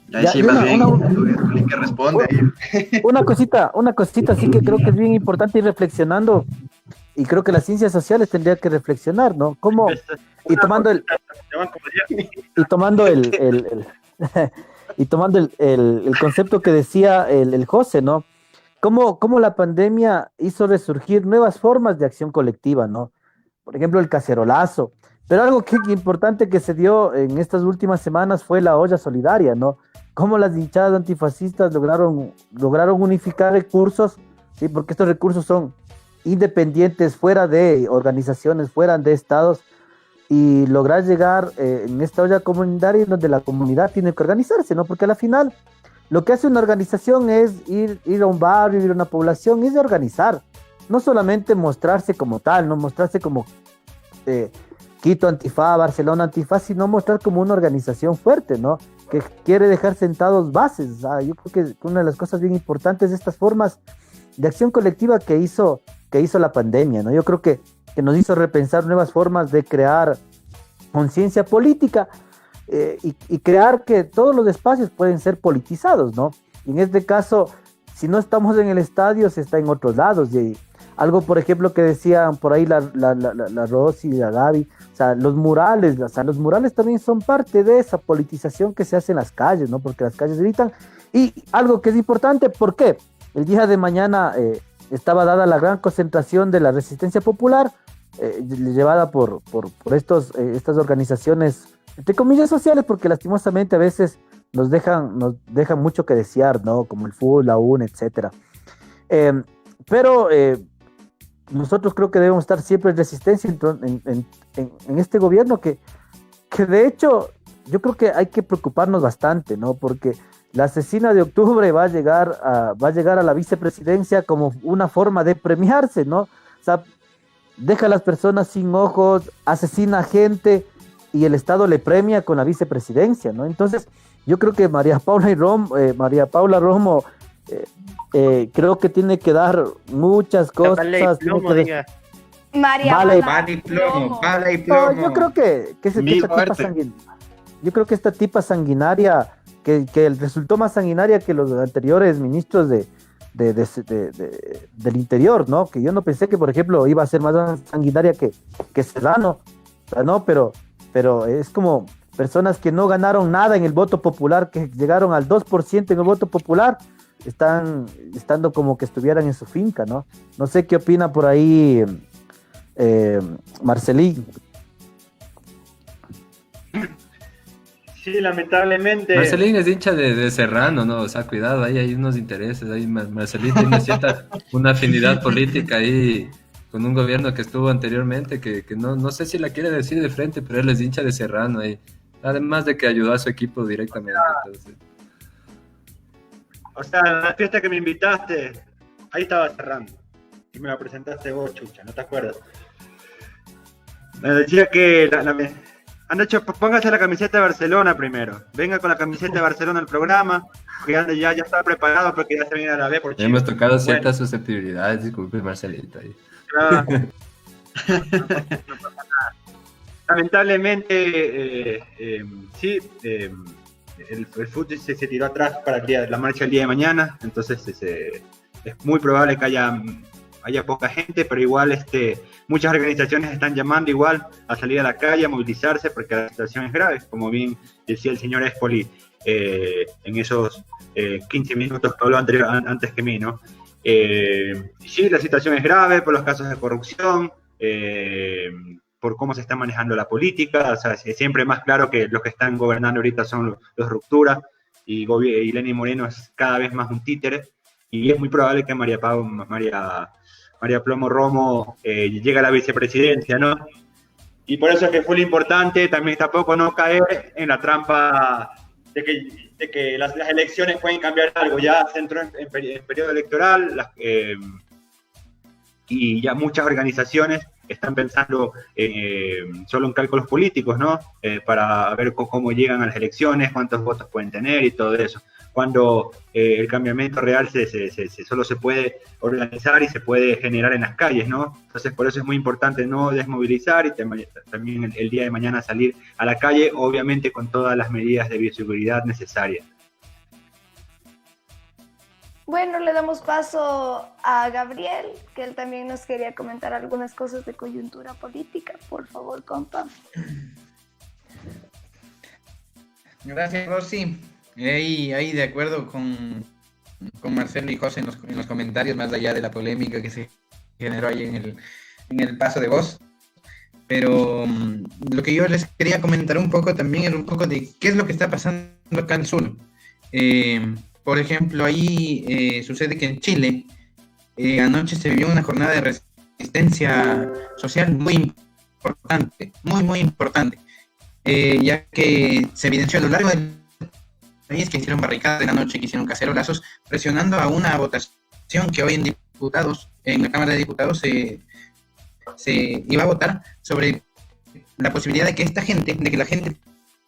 Y ahí Ya, sí, y más una- bien, una- el que responde ahí. Una cosita sí que creo que es bien importante ir reflexionando, y creo que las ciencias sociales tendría que reflexionar, ¿no? ¿Cómo? Y tomando el, y tomando y tomando el concepto que decía el José, ¿no? ¿Cómo la pandemia hizo resurgir nuevas formas de acción colectiva, ¿no? Por ejemplo, el cacerolazo. Pero algo que importante que se dio en estas últimas semanas fue la olla solidaria, ¿no? Cómo las hinchadas antifascistas lograron unificar recursos, ¿sí? Porque estos recursos son independientes, fuera de organizaciones, fuera de estados, y lograr llegar en esta olla comunitaria en donde la comunidad tiene que organizarse, ¿no? Porque al final lo que hace una organización es ir a un barrio, ir a una población, es de organizar, no solamente mostrarse como tal, no mostrarse como Quito Antifa, Barcelona Antifa, sino mostrar como una organización fuerte, ¿no? Que quiere dejar sentados bases. O sea, yo creo que una de las cosas bien importantes de estas formas de acción colectiva que hizo la pandemia, ¿no? Yo creo que nos hizo repensar nuevas formas de crear conciencia política y crear que todos los espacios pueden ser politizados, ¿no? Y en este caso, si no estamos en el estadio, se está en otros lados. Y algo, por ejemplo, que decían por ahí la Rosy y la Gaby, o sea, los murales también son parte de esa politización que se hace en las calles, ¿no? Porque las calles gritan. Y algo que es importante, ¿por qué? El día de mañana estaba dada la gran concentración de la resistencia popular, llevada por estas organizaciones, entre comillas, sociales, porque lastimosamente a veces nos dejan mucho que desear, ¿no? Como el FUL, la UN, etcétera. Pero nosotros creo que debemos estar siempre en resistencia en este gobierno que de hecho yo creo que hay que preocuparnos bastante, ¿no? Porque la asesina de octubre va a llegar a la vicepresidencia como una forma de premiarse, ¿no? O sea, deja a las personas sin ojos, asesina gente y el Estado le premia con la vicepresidencia, ¿no? Entonces, yo creo que María Paula Romo creo que tiene que dar muchas cosas. Bala y plomo. No, yo creo que esta tipa sanguinaria, que resultó más sanguinaria que los anteriores ministros del interior, ¿no? Que yo no pensé que, por ejemplo, iba a ser más sanguinaria que Serrano, o sea, no, pero es como personas que no ganaron nada en el voto popular, que llegaron al 2% en el voto popular, estando como que estuvieran en su finca, ¿no? No sé qué opina por ahí Marcelín. Sí, lamentablemente. Marcelín es hincha de Serrano, ¿no? O sea, cuidado, ahí hay unos intereses. Ahí Marcelín tiene una afinidad política ahí con un gobierno que estuvo anteriormente, que no sé si la quiere decir de frente, pero él es hincha de Serrano ahí. Además de que ayudó a su equipo directamente. Entonces. O sea, en la fiesta que me invitaste, ahí estaba Serrano. Y me la presentaste vos, chucha, ¿no te acuerdas? Me decía que han hecho, póngase la camiseta de Barcelona primero. Venga con la camiseta de Barcelona al programa, que ya está preparado porque ya se viene a la B por Chile. Hemos tocado ciertas susceptibilidades, disculpe Marcelito ahí. Claro. No pasa nada. Lamentablemente, sí, el fútbol se tiró atrás para la marcha el día de mañana, entonces es muy probable que haya poca gente, pero igual muchas organizaciones están llamando igual a salir a la calle, a movilizarse, porque la situación es grave, como bien decía el señor Espoli en esos 15 minutos que habló antes que mí, ¿no? Sí, la situación es grave por los casos de corrupción, por cómo se está manejando la política, o sea, es siempre más claro que los que están gobernando ahorita son los ruptura, y Lenín Moreno es cada vez más un títere, y es muy probable que María Plomo Romo llegue a la vicepresidencia, ¿no? Y por eso es que fue lo importante también tampoco no caer en la trampa de que las elecciones pueden cambiar algo. Ya se entró en periodo electoral y ya muchas organizaciones están pensando solo en cálculos políticos, ¿no? Para ver cómo llegan a las elecciones, cuántos votos pueden tener y todo eso. Cuando el cambiamiento real solo se puede organizar y se puede generar en las calles, ¿no? Entonces, por eso es muy importante no desmovilizar y también el día de mañana salir a la calle, obviamente con todas las medidas de bioseguridad necesarias. Bueno, le damos paso a Gabriel, que él también nos quería comentar algunas cosas de coyuntura política. Por favor, compa. Gracias, Rosy. Ahí de acuerdo con Marcelo y José en los comentarios, más allá de la polémica que se generó ahí en el paso de voz. Pero lo que yo les quería comentar un poco también era un poco de qué es lo que está pasando acá en el sur. Por ejemplo, ahí sucede que en Chile anoche se vivió una jornada de resistencia social muy importante, muy importante, ya que se evidenció a lo largo del país que hicieron barricadas en la noche, que hicieron cacerolazos, presionando a una votación que hoy en la Cámara de Diputados se iba a votar sobre la posibilidad de que la gente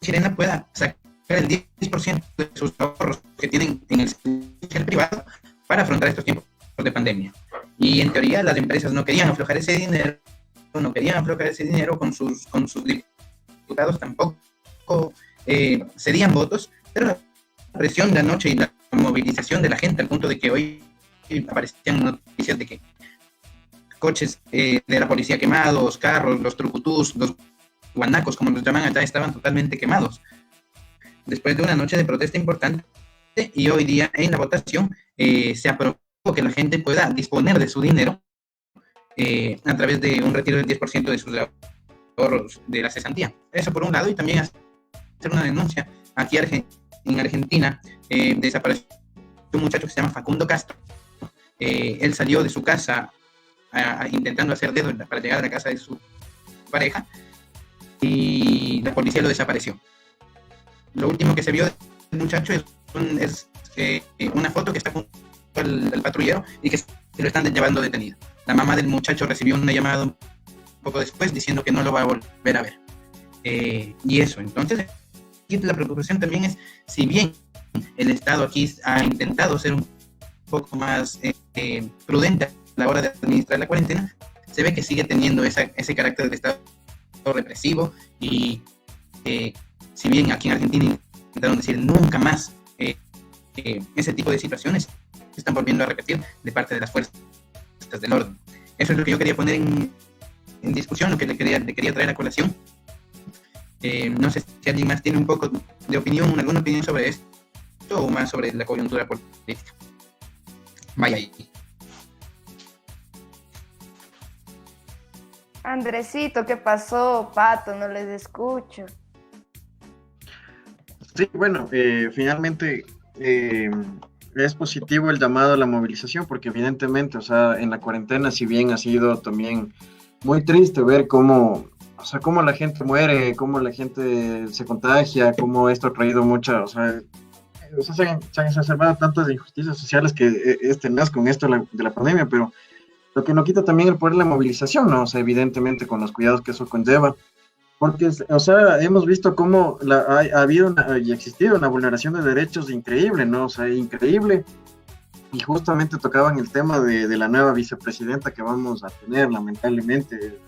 chilena pueda sacar el 10% de sus ahorros que tienen en el sector privado para afrontar estos tiempos de pandemia. Y en teoría las empresas no querían aflojar ese dinero con sus diputados, tampoco cedían votos, pero la presión de anoche y la movilización de la gente al punto de que hoy aparecían noticias de que coches de la policía quemados, carros, los trucutús, los guanacos, como los llaman allá, estaban totalmente quemados. Después de una noche de protesta importante, y hoy día en la votación se aprobó que la gente pueda disponer de su dinero a través de un retiro del 10% de sus ahorros de la cesantía. Eso por un lado, y también hacer una denuncia. Aquí en Argentina desapareció un muchacho que se llama Facundo Castro. Él salió de su casa intentando hacer dedo para llegar a la casa de su pareja y la policía lo desapareció. Lo último que se vio del muchacho es una foto que está junto al patrullero y que se lo están llevando detenido. La mamá del muchacho recibió una llamada un poco después diciendo que no lo va a volver a ver. Y eso, entonces, la preocupación también es, si bien el Estado aquí ha intentado ser un poco más prudente a la hora de administrar la cuarentena, se ve que sigue teniendo ese carácter de Estado represivo y si bien aquí en Argentina intentaron decir nunca más ese tipo de situaciones, se están volviendo a repetir de parte de las fuerzas del orden. Eso es lo que yo quería poner en discusión, lo que le quería traer a colación. No sé si alguien más tiene un poco de opinión, alguna opinión sobre esto o más sobre la coyuntura política. Vaya ahí. Andresito, ¿qué pasó? Pato, no les escucho. Sí, bueno, finalmente es positivo el llamado a la movilización porque evidentemente, o sea, en la cuarentena, si bien ha sido también muy triste ver cómo la gente muere, cómo la gente se contagia, cómo esto ha traído se han exacerbado tantas injusticias sociales que es tenaz con esto de la pandemia, pero lo que no quita también el poder de la movilización, ¿no? O sea, evidentemente con los cuidados que eso conlleva. Porque, o sea, hemos visto cómo ha habido y existido una vulneración de derechos increíble, ¿no? O sea, increíble. Y justamente tocaban el tema de la nueva vicepresidenta que vamos a tener, lamentablemente,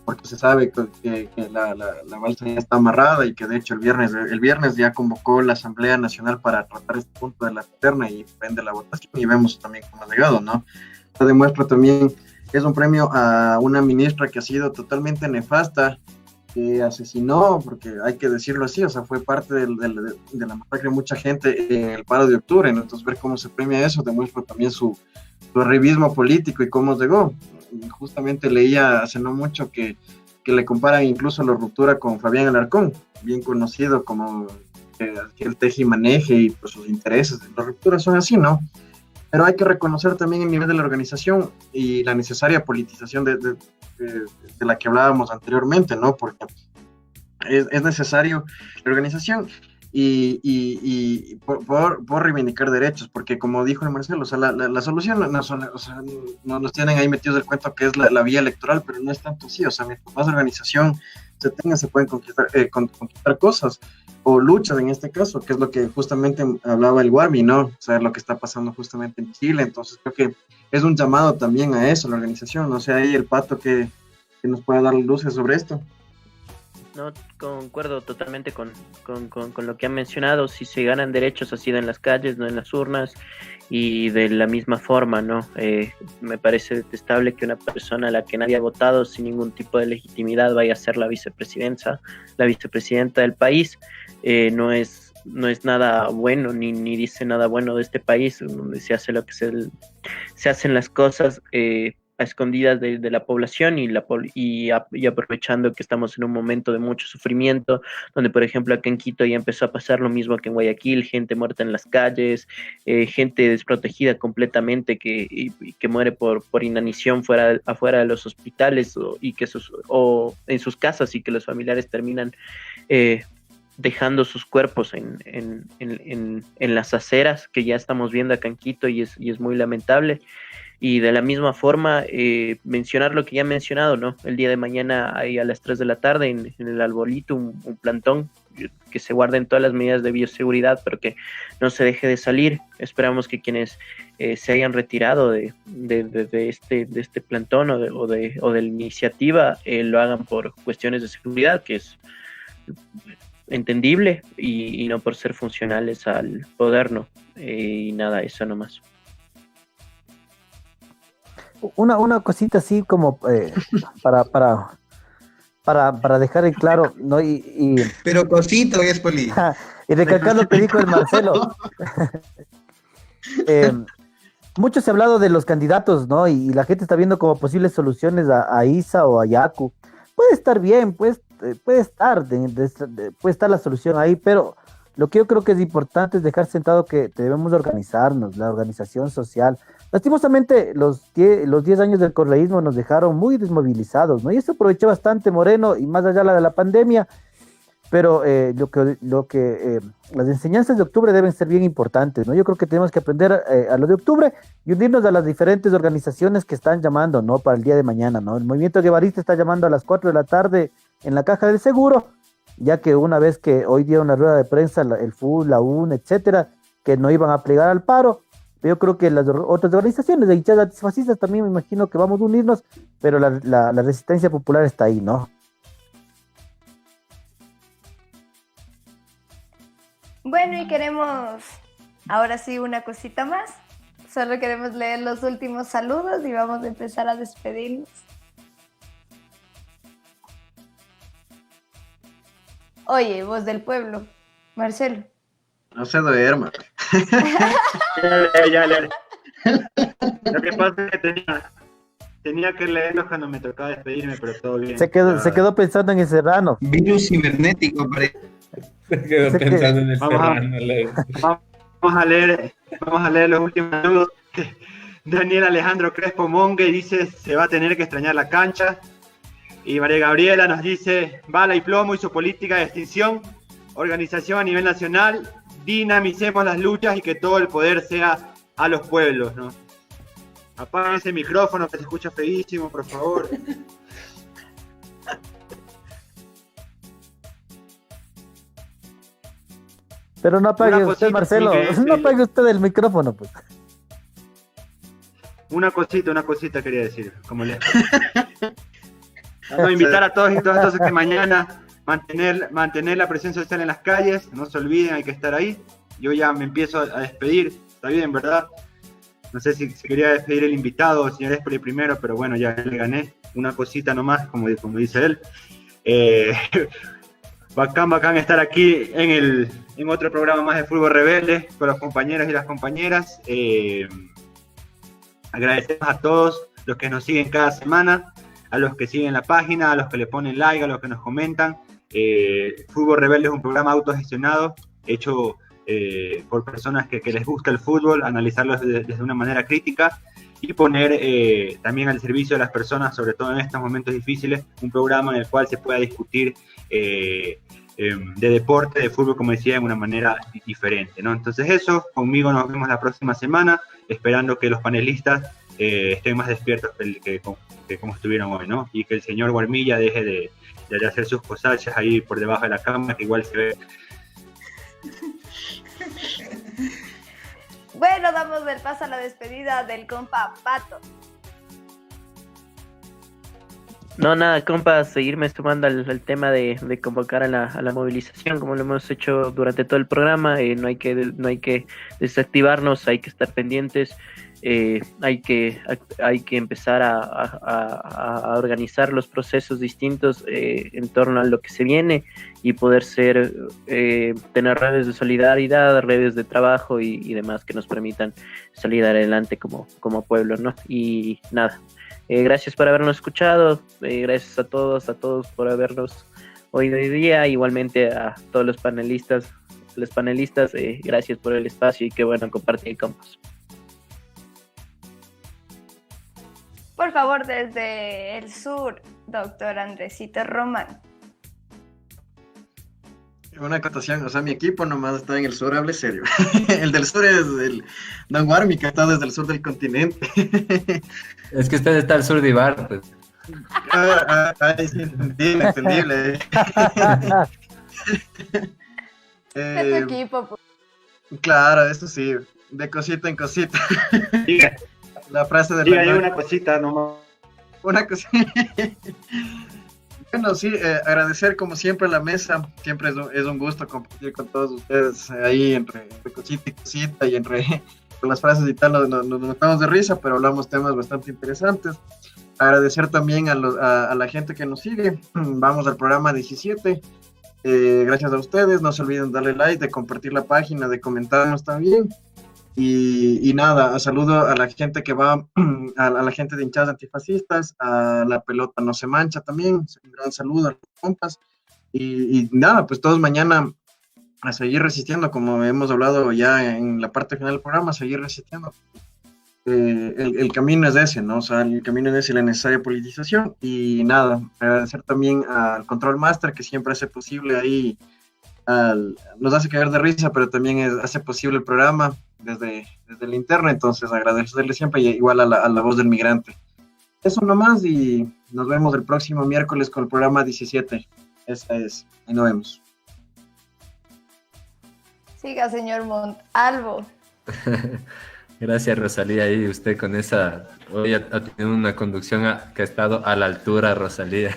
porque se sabe que la balsa ya está amarrada y que de hecho el viernes ya convocó la Asamblea Nacional para tratar este punto de la terna y prende la votación y vemos también cómo ha llegado, ¿no? Esto demuestra también Es un premio a una ministra que ha sido totalmente nefasta, que asesinó, porque hay que decirlo así, o sea, fue parte de la masacre de mucha gente en el paro de octubre, ¿no? Entonces ver cómo se premia eso demuestra también su arribismo político y cómo llegó. Justamente leía hace no mucho que le comparan incluso la ruptura con Fabián Alarcón, bien conocido como el teje y maneje y pues, sus intereses. Las rupturas son así, ¿no? Pero hay que reconocer también el nivel de la organización y la necesaria politización de la que hablábamos anteriormente, ¿no? Porque es necesario la organización y por reivindicar derechos, porque como dijo el Marcelo, o sea, la solución no son, o sea, no nos tienen ahí metidos el cuento que es la vía electoral, pero no es tanto así, o sea, mientras más organización se tenga, se pueden conquistar cosas, o luchas en este caso, que es lo que justamente hablaba el Warmi, ¿no? O sea, lo que está pasando justamente en Chile, entonces creo que es un llamado también a eso, la organización, no sé, ahí el Pato que nos pueda dar luces sobre esto. No, concuerdo totalmente con lo que han mencionado. Si se ganan derechos ha sido en las calles, no en las urnas, y de la misma forma, ¿no? Me parece detestable que una persona a la que nadie ha votado sin ningún tipo de legitimidad vaya a ser la vicepresidenta del país. No es nada bueno, ni dice nada bueno de este país, donde se hace lo que se hacen las cosas a escondidas de la población y aprovechando que estamos en un momento de mucho sufrimiento, donde por ejemplo acá en Quito ya empezó a pasar lo mismo que en Guayaquil, gente muerta en las calles, gente desprotegida completamente que muere por inanición afuera de los hospitales o en sus casas, y que los familiares terminan dejando sus cuerpos en las aceras, que ya estamos viendo acá en Quito, y es muy lamentable. Y de la misma forma, mencionar lo que ya he mencionado, ¿no? El día de mañana hay a las 3 de la tarde en el Arbolito un plantón, que se guarden todas las medidas de bioseguridad, pero que no se deje de salir. Esperamos que quienes se hayan retirado de este plantón o de la iniciativa lo hagan por cuestiones de seguridad, que es entendible, y no por ser funcionales al poder, ¿no? Y nada, eso nomás. Una cosita así como para dejar en claro, ¿no? Pero cosito es, Poli. Y recalcar lo que dijo el Marcelo. Mucho se ha hablado de los candidatos, ¿no? Y la gente está viendo como posibles soluciones a Isa o a Yaku. Puede estar bien, puede estar la solución ahí, pero lo que yo creo que es importante es dejar sentado que debemos organizarnos, la organización social. Lastimosamente, los 10 años del correísmo nos dejaron muy desmovilizados, ¿no? Y eso aprovechó bastante Moreno, y más allá de la pandemia, pero las enseñanzas de octubre deben ser bien importantes, ¿no? Yo creo que tenemos que aprender a lo de octubre y unirnos a las diferentes organizaciones que están llamando, ¿no? Para el día de mañana, ¿no? El movimiento guevarista está llamando a las 4 de la tarde en la Caja del Seguro, ya que una vez que hoy día una rueda de prensa, el FU, la UN, etcétera, que no iban a plegar al paro. Yo creo que las otras organizaciones de hinchadas antifascistas también me imagino que vamos a unirnos, pero la resistencia popular está ahí, ¿no? Bueno, y queremos ahora sí una cosita más. Solo queremos leer los últimos saludos y vamos a empezar a despedirnos. Oye, voz del pueblo, Marcelo. No se duerma. Ya. Lo que pasa es que tenía que leerlos cuando me tocaba despedirme, pero todo bien. Se quedó pensando en el Serrano. Virus cibernético, parece. Se quedó pensando en el Serrano. Vamos a leer los últimos saludos. Daniel Alejandro Crespo Monge dice: se va a tener que extrañar la cancha. Y María Gabriela nos dice: bala y plomo y su política de extinción. Organización a nivel nacional. Dinamicemos las luchas y que todo el poder sea a los pueblos, ¿no? Apaga ese micrófono que se escucha feísimo, por favor. Pero no apague usted, Marcelo, no apague usted el micrófono, pues. Una cosita quería decir, como le... invitar a todos y todas entonces que mañana mantener la presencia social en las calles, no se olviden, hay que estar ahí. Yo ya me empiezo a despedir, está bien, ¿verdad? No sé si quería despedir el invitado, el señor Espoli primero, pero bueno, ya le gané. Una cosita nomás, como dice él. Bacán estar aquí en otro programa más de Fútbol Rebelde con los compañeros y las compañeras. Agradecemos a todos los que nos siguen cada semana, a los que siguen la página, a los que le ponen like, a los que nos comentan. Fútbol Rebelde es un programa autogestionado, hecho por personas que les gusta el fútbol, analizarlo desde una manera crítica y poner también al servicio de las personas, sobre todo en estos momentos difíciles, un programa en el cual se pueda discutir de deporte, de fútbol, como decía, de una manera diferente, ¿no? Entonces eso, conmigo nos vemos la próxima semana, esperando que los panelistas estén más despiertos que como estuvieron hoy, ¿no? Y que el señor Guarmilla deje de hacer sus cosachas ahí por debajo de la cama, que igual se ve. Bueno, damos el paso a la despedida del compa Pato. No, nada, compa, seguirme sumando al tema de convocar a la movilización, como lo hemos hecho durante todo el programa. No hay que desactivarnos, hay que estar pendientes, hay que empezar a organizar los procesos distintos en torno a lo que se viene y poder tener redes de solidaridad, redes de trabajo y demás que nos permitan salir adelante como pueblo, ¿no? Y nada. Gracias por habernos escuchado, gracias a todos por habernos oído hoy día, igualmente a todos los panelistas, gracias por el espacio y qué bueno compartir con vos. Por favor, desde el sur, doctor Andresito Román. Una acotación, o sea, mi equipo nomás está en el sur, hable serio. El del sur es el Don Warmi, que está desde el sur del continente. Es que usted está al sur de Ibar, pues. Sí, entendible. De tu equipo, pues. Claro, eso sí, de cosita en cosita. Diga, La frase de diga una cosita nomás. Una cosita. Bueno, sí, agradecer como siempre a la mesa, siempre es un gusto compartir con todos ustedes ahí entre cosita y cosita y con las frases y tal, nos matamos de risa, pero hablamos temas bastante interesantes. Agradecer también a la gente que nos sigue, vamos al programa 17, gracias a ustedes, no se olviden darle like, de compartir la página, de comentarnos también. Y nada, saludo a la gente que va, a la gente de hinchadas antifascistas, a La Pelota No Se Mancha también, un gran saludo a los compas, y nada, pues todos mañana a seguir resistiendo, como hemos hablado ya en la parte final del programa, a seguir resistiendo. El camino es ese, ¿no? O sea, el camino es ese, la necesaria politización, y nada, agradecer también al Control Master, que siempre hace posible ahí, nos hace caer de risa, pero también hace posible el programa desde el interno, entonces agradecerle siempre, y igual a la voz del migrante. Eso nomás, y nos vemos el próximo miércoles con el programa 17. Esa es, ahí nos vemos. Siga, señor Montalvo. Gracias, Rosalía, y usted con esa, hoy ha tenido una conducción que ha estado a la altura, Rosalía.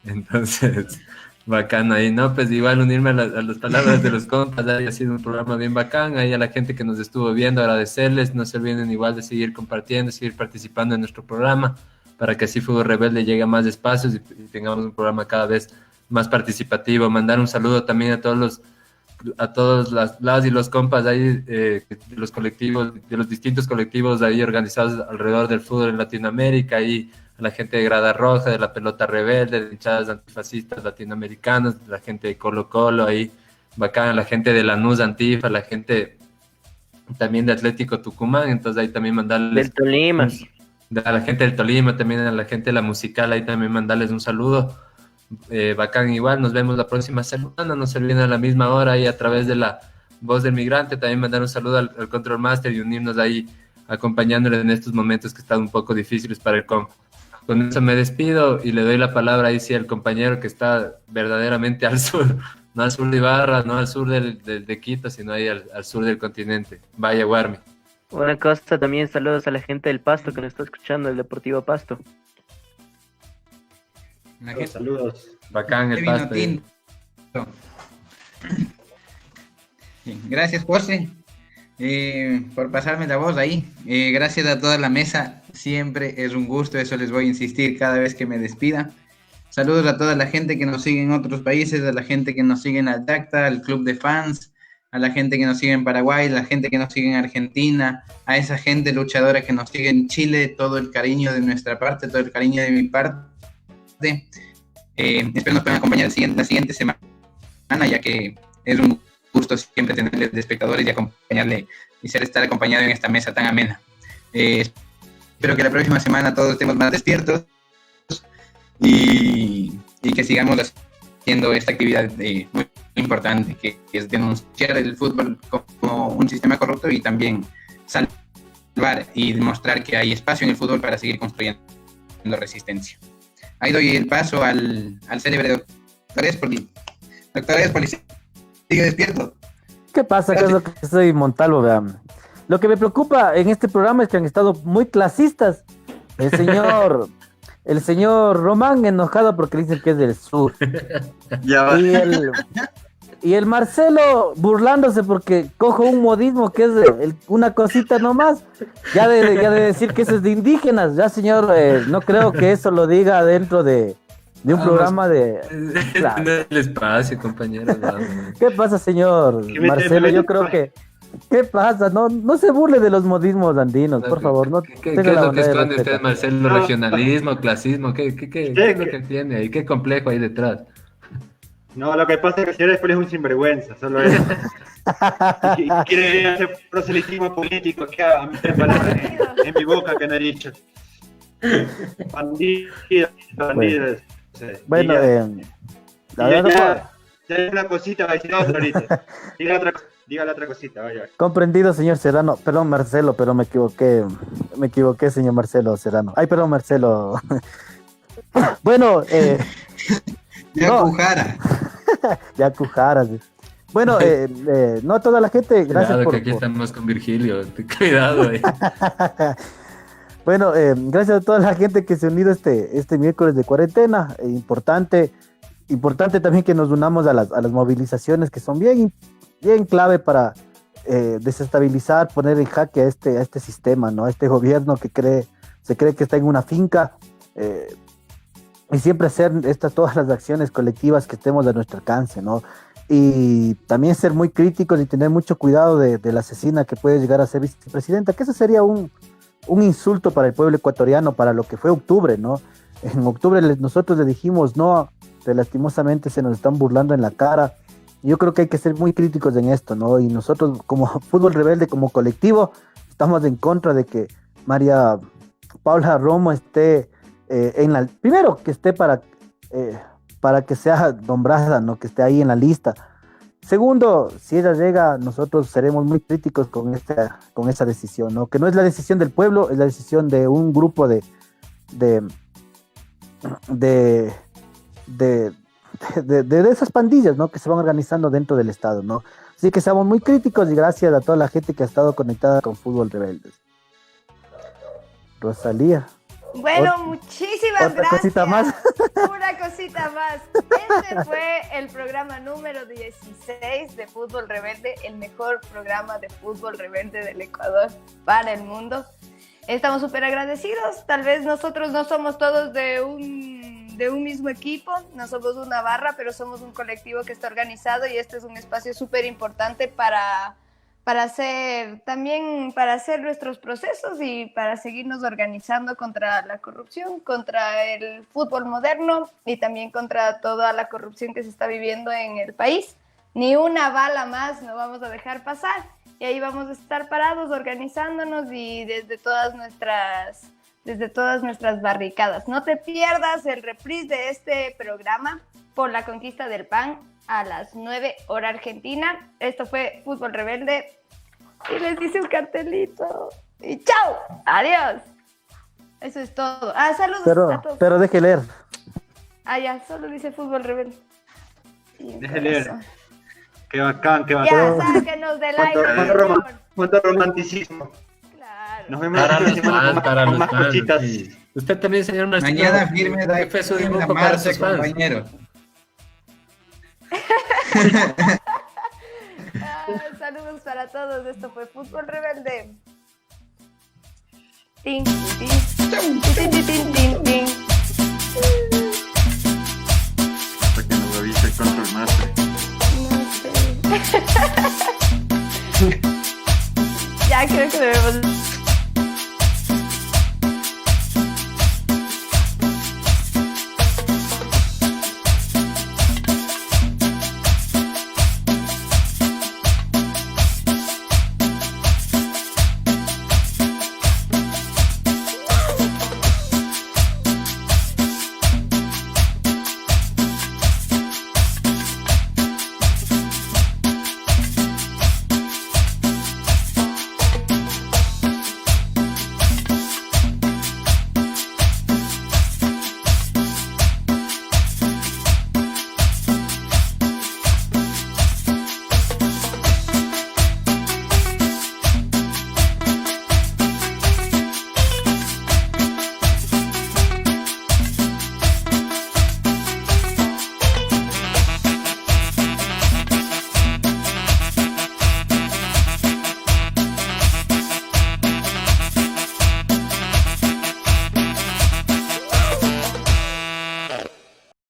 Entonces, bacán ahí, ¿no? Pues igual unirme a las palabras de los compas, ha sido un programa bien bacán, ahí a la gente que nos estuvo viendo, agradecerles, no se olviden igual de seguir compartiendo, seguir participando en nuestro programa, para que así Fútbol Rebelde llegue a más espacios y tengamos un programa cada vez más participativo. Mandar un saludo también a todos las y los compas ahí de los colectivos, de los distintos colectivos ahí organizados alrededor del fútbol en Latinoamérica, y a la gente de Grada Roja, de La Pelota Rebelde, de hinchadas antifascistas latinoamericanos, de la gente de Colo Colo ahí, bacán, a la gente de Lanús Antifa, a la gente también de Atlético Tucumán, entonces ahí también mandarles... Del Tolima. A la gente del Tolima, también a la gente de la Musical, ahí también mandarles un saludo. Bacán igual, nos vemos la próxima semana, no se olviden a la misma hora y a través de la voz del migrante, también mandar un saludo al Control Master y unirnos ahí acompañándole en estos momentos que están un poco difíciles para el comp. Con eso me despido y le doy la palabra ahí sí al compañero que está verdaderamente al sur, no al sur de Ibarra, no al sur de Quito, sino ahí al sur del continente. Vaya, Guarmi. Una cosa también, saludos a la gente del Pasto que nos está escuchando, el Deportivo Pasto. Saludos. Bacán el Pasto. Gracias, José. por pasarme la voz ahí. Gracias a toda la mesa, siempre es un gusto, eso les voy a insistir cada vez que me despida. Saludos a toda la gente que nos sigue en otros países, a la gente que nos sigue en Altacta, al club de fans, a la gente que nos sigue en Paraguay, a la gente que nos sigue en Argentina, a esa gente luchadora que nos sigue en Chile, todo el cariño de nuestra parte, todo el cariño de mi parte. Espero nos puedan acompañar la siguiente semana, ya que es un gusto siempre tenerles de espectadores y acompañarle y estar acompañado en esta mesa tan amena. Espero que la próxima semana todos estemos más despiertos y que sigamos haciendo esta actividad muy importante, que es denunciar el fútbol como un sistema corrupto y también salvar y demostrar que hay espacio en el fútbol para seguir construyendo resistencia. Ahí doy el paso al célebre doctor Espoli. Doctor Espoli, sigue despierto. ¿Qué pasa? ¿Qué es lo que soy Montalvo? Vean. Lo que me preocupa en este programa es que han estado muy clasistas. El señor Román enojado porque dicen que es del sur. Ya va. Y el Marcelo burlándose porque cojo un modismo que es una cosita nomás. Ya de decir que eso es de indígenas. Ya, señor, no creo que eso lo diga dentro de un programa de... Claro. No es el espacio, compañeros. ¿Qué pasa, señor Marcelo? Yo creo que... ¿Qué pasa? No se burle de los modismos andinos, por favor. No ¿Qué es lo que esconde usted, Marcelo? ¿Regionalismo, clasismo? ¿Qué es lo que tiene ahí? ¿Qué complejo hay detrás? No, lo que pasa es que el señor después es un sinvergüenza, solo eso. Y quiere hacer proselitismo político, que a meter palabras en mi boca que no he dicho. Bandidos. Bueno, ya hay una cosita, va a decir otra ahorita. Diga la otra cosita, vaya. Comprendido, señor Serrano. Perdón, Marcelo, pero me equivoqué, señor Marcelo Serrano. Ay, perdón, Marcelo. Bueno, Cujara. Ya Cujara. Bueno, no toda la gente, gracias Cuidado, por... que aquí estamos con Virgilio. Cuidado, Bueno, gracias a toda la gente que se ha unido este miércoles de cuarentena. Importante también que nos unamos a las movilizaciones que son bien clave para desestabilizar, poner en jaque a este sistema, ¿no? A este gobierno que se cree que está en una finca, y siempre hacer todas las acciones colectivas que estemos a nuestro alcance, ¿no? Y también ser muy críticos y tener mucho cuidado de la asesina que puede llegar a ser vicepresidenta, que eso sería un insulto para el pueblo ecuatoriano, para lo que fue octubre, ¿no? En octubre nosotros le dijimos no, pero lastimosamente se nos están burlando en la cara. Yo creo que hay que ser muy críticos en esto, ¿no? Y nosotros como Fútbol Rebelde, como colectivo, estamos en contra de que María Paula Romo esté primero que esté para que sea nombrada, ¿no? Que esté ahí en la lista. Segundo, si ella llega, nosotros seremos muy críticos con esa decisión, ¿no? Que no es la decisión del pueblo, es la decisión de un grupo de esas pandillas, ¿no? Que se van organizando dentro del Estado, ¿no? Así que seamos muy críticos y gracias a toda la gente que ha estado conectada con Fútbol Rebeldes. Rosalía. Bueno, muchísimas otra gracias. Cosita más. Una cosita más. Este fue el programa número 16 de Fútbol Rebelde, el mejor programa de fútbol rebelde del Ecuador para el mundo. Estamos súper agradecidos. Tal vez nosotros no somos todos de un mismo equipo, no somos una barra, pero somos un colectivo que está organizado y este es un espacio súper importante para hacer nuestros procesos y para seguirnos organizando contra la corrupción, contra el fútbol moderno y también contra toda la corrupción que se está viviendo en el país. Ni una bala más no vamos a dejar pasar y ahí vamos a estar parados organizándonos y desde todas nuestras barricadas. No te pierdas el reprise de este programa por la conquista del PAN a las 9 hora argentina. Esto fue Fútbol Rebelde y les hice un cartelito y ¡chao! ¡Adiós! Eso es todo. Saludos a todos. Pero deje leer. Ya, solo dice Fútbol Rebelde. Deje leer. Qué bacán. Ya, sáquenos del aire. Cuánto romanticismo. Claro. Nos vemos la próxima semana con más cositas. Sí. Usted también, señor Marcelo. Mañana firme ¿Qué fue su dibujo para sus fans? Compañero. Saludos. Saludos para todos. Esto fue Fútbol Rebelde. Tin, tin, tin, tin, tin, tin, tin. Hasta que nos avise el Control Master. No sé. Ya creo que debemos